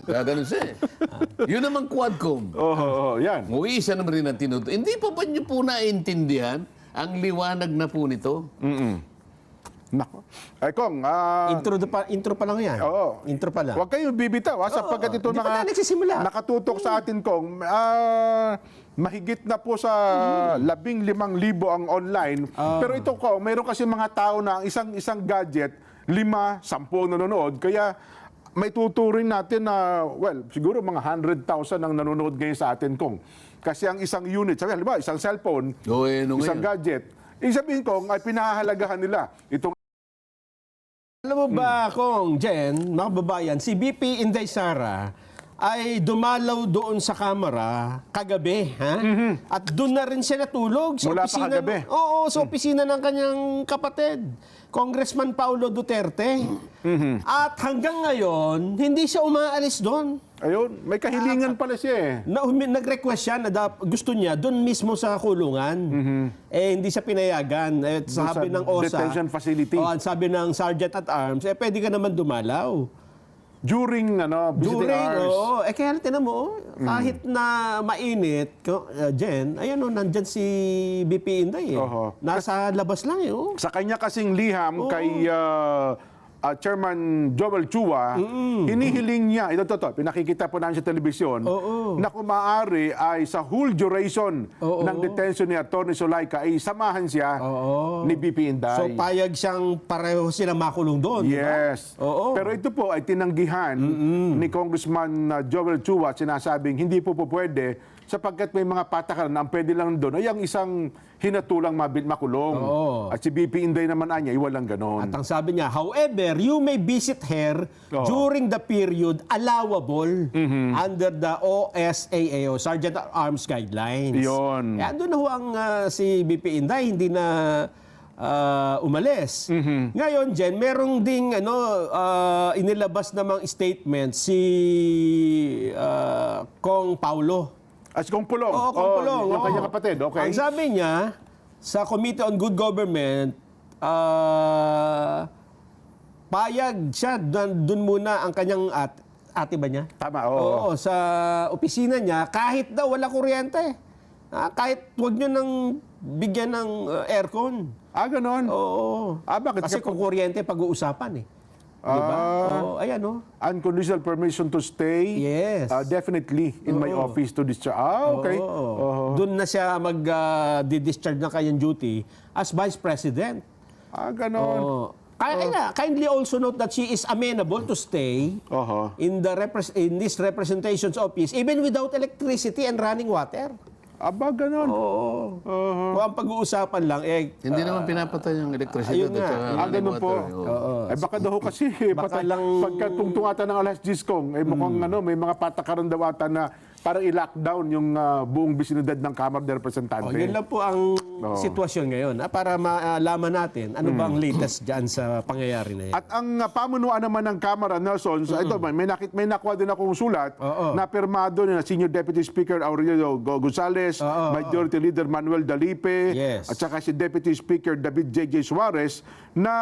Gaganon siya eh. Yun naman Quadcom. Yan. Isa naman rin ang tinuto. Hindi pa ba niyo po naiintindihan ang liwanag na po nito? Nako. Kong, Intro pa lang yan. Oo. Intro pa lang. Huwag kayong bibitaw, sapagkat ito Di pa tayo nagsisimula. nakatutok sa atin, Kong. Mahigit na po sa 15,000 ang online. Pero ito, Kong, mayroon kasi mga tao na ang isang gadget, 5, 10 nanonood. Kaya may tuturing natin na, well, siguro mga 100,000 ang nanonood ngayon sa atin, Kong. Kasi ang isang unit, sabi, halimbawa, isang cellphone, isang gadget, sabihin, Kong, ay pinahahalagahan nila itong. Alam mo ba kung, Jen, mga babayan, si BP Inday Sara ay dumalaw doon sa kamera kagabi, ha? At doon na rin siya natulog sa Mula pa opisina. kagabi? Oo, sa opisina ng kanyang kapatid, Congressman Paulo Duterte. At hanggang ngayon, hindi siya umaalis doon. Ayun, may kahilingan pala siya eh. Nag-request siya na gusto niya doon mismo sa kulungan. Hindi siya pinayagan. Sabi sa ng OSA. detention facility. Sabi ng Sergeant at Arms, pwede ka naman dumalaw. During visiting hours. Kaya tinan mo, kahit na mainit, Jen, ayan nandyan si BP Inday. Nasa labas lang Sa kanya kasing liham kay Chairman Joel Chua, hinihiling niya, ito, pinakikita po namin sa telebisyon, na kung maaari ay sa whole duration ng detention ni Atty. Zulaika ay samahan siya ni BP Inday. So payag siyang pareho silang makulong doon. Yes. Oo. Pero ito po ay tinanggihan ni Congressman Joel Chua, sinasabing hindi po pwede sapagkat may mga patakaran na ang pwede lang doon ay ang isang hinatulang makulong. At si BP Inday naman anya, walang ganon. At ang sabi niya, however, you may visit her during the period allowable under the OSAAO, Sergeant at Arms Guidelines. Yun. Kaya doon na ho ang si BP Inday, hindi na umalis. Ngayon, Jen, merong ding inilabas namang statement si Kong Paulo. As Kong Pulong. Oo, Kong Pulong. Yung kanyang kapatid, okay. Ang sabi niya, sa Committee on Good Government, payag siya, doon muna ang kanyang ate ba niya? Tama, oo. Sa opisina niya, kahit daw wala kuryente. Kahit wag nyo nang bigyan ng aircon. Ganon. Oo. Bakit? Kasi kung kuryente, pag-uusapan eh. Diba? Ayan Unconditional permission to stay. Yes. Definitely in my office to discharge. Okay. Doon na siya mag-discharge ng kanyang duty as Vice President. Ganon. Kindly also note that she is amenable to stay in this representation's office even without electricity and running water. Ganon. Kung ang pag-uusapan lang, Hindi naman pinapatay yung electricity ayun at nga. saka Ganun po. Baka daw kasi, Baka pagka tungtong ata ng alas 10 Kong, mukhang may mga patakaran daw ata na parang i-lockdown yung buong bisinidad ng Kamara de Representante. Yun lang po ang sitwasyon ngayon para malaman natin ano ba ang latest dyan sa pangyayari na yan. At ang pamunuan naman ng Kamara, Nelson, ito, may nakuha din akong sulat na pirmado ni Senior Deputy Speaker Aurelio Gonzales, Majority Leader Manuel Dalipe, at saka si Deputy Speaker David J.J. Suarez na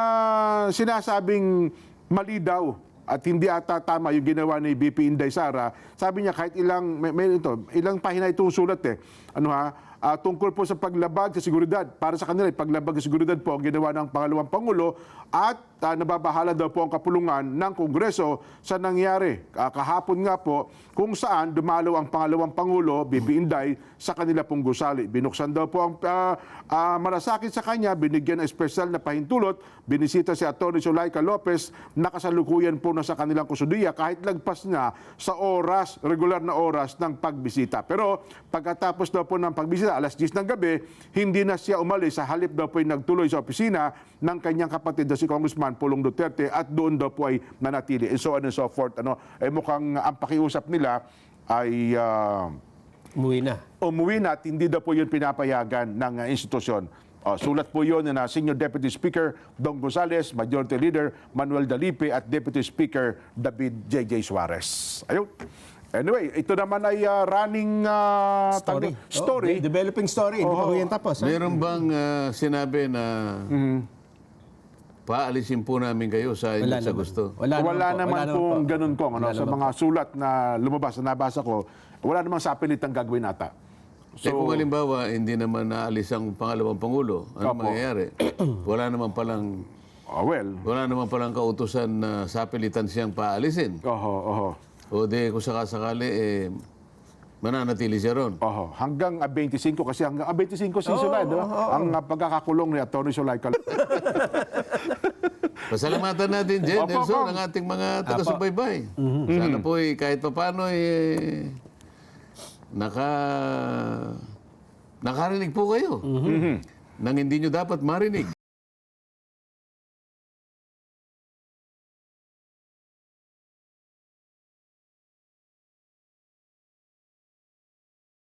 sinasabing mali daw at hindi ata tama yung ginawa ni BP Inday Sara. Sabi niya kahit ilang pahina itong sulat tungkol po sa paglabag sa seguridad. Para sa kanila, paglabag sa seguridad po ang ginawa ng pangalawang Pangulo at nababahala daw po ang kapulungan ng Kongreso sa nangyari. Kahapon nga po kung saan dumalaw ang pangalawang Pangulo, BP Inday, sa kanila pong gusali. Binuksan daw po ang malasakit sa kanya, binigyan ng espesyal na pahintulot, binisita si Atty. Zulaika Lopez, nakasalukuyan po na sa kanilang kusudiya kahit lagpas na sa regular na oras ng pagbisita. Pero pagkatapos daw po ng pagbisita, alas 10 ng gabi, hindi na siya umalis. Sa halip daw po ay nagtuloy sa opisina ng kanyang kapatid na si Congressman Pulong Duterte at doon daw po ay nanatili. And so on and so forth. Mukhang ang pakiusap nila ay Umuwi na. Umuwi na at hindi daw po yun pinapayagan ng institusyon. Sulat po yun na Senior Deputy Speaker Dong Gonzales, Majority Leader Manuel Dalipe at Deputy Speaker David J.J. Suarez. Ayun. Anyway, ito naman ay running story. Developing story. Hindi pa ho yan tapos. Meron bang sinabi na paalisin po namin kayo sa inyo sa gusto? Wala naman pong ganun kong sa mga sulat na lumabas na nabasa ko, wala namang sapilitang gagawin ata. Kung halimbawa, hindi naman naalis ang pangalawang Pangulo, ano Opo. mangyayari? Wala naman palang kautusan na sapilitan siyang paalisin. O di kung sakasakali, mananatili siya ron. Hanggang 25 kasi hanggang 25 season na, ang pagkakakulong ni Atty. Zulaika. Pasalamatan natin, Jen, Opo, Nelson, Kong. ang ating mga taga-subaybay. Sana po kahit papano nakarinig po kayo nang hindi nyo dapat marinig.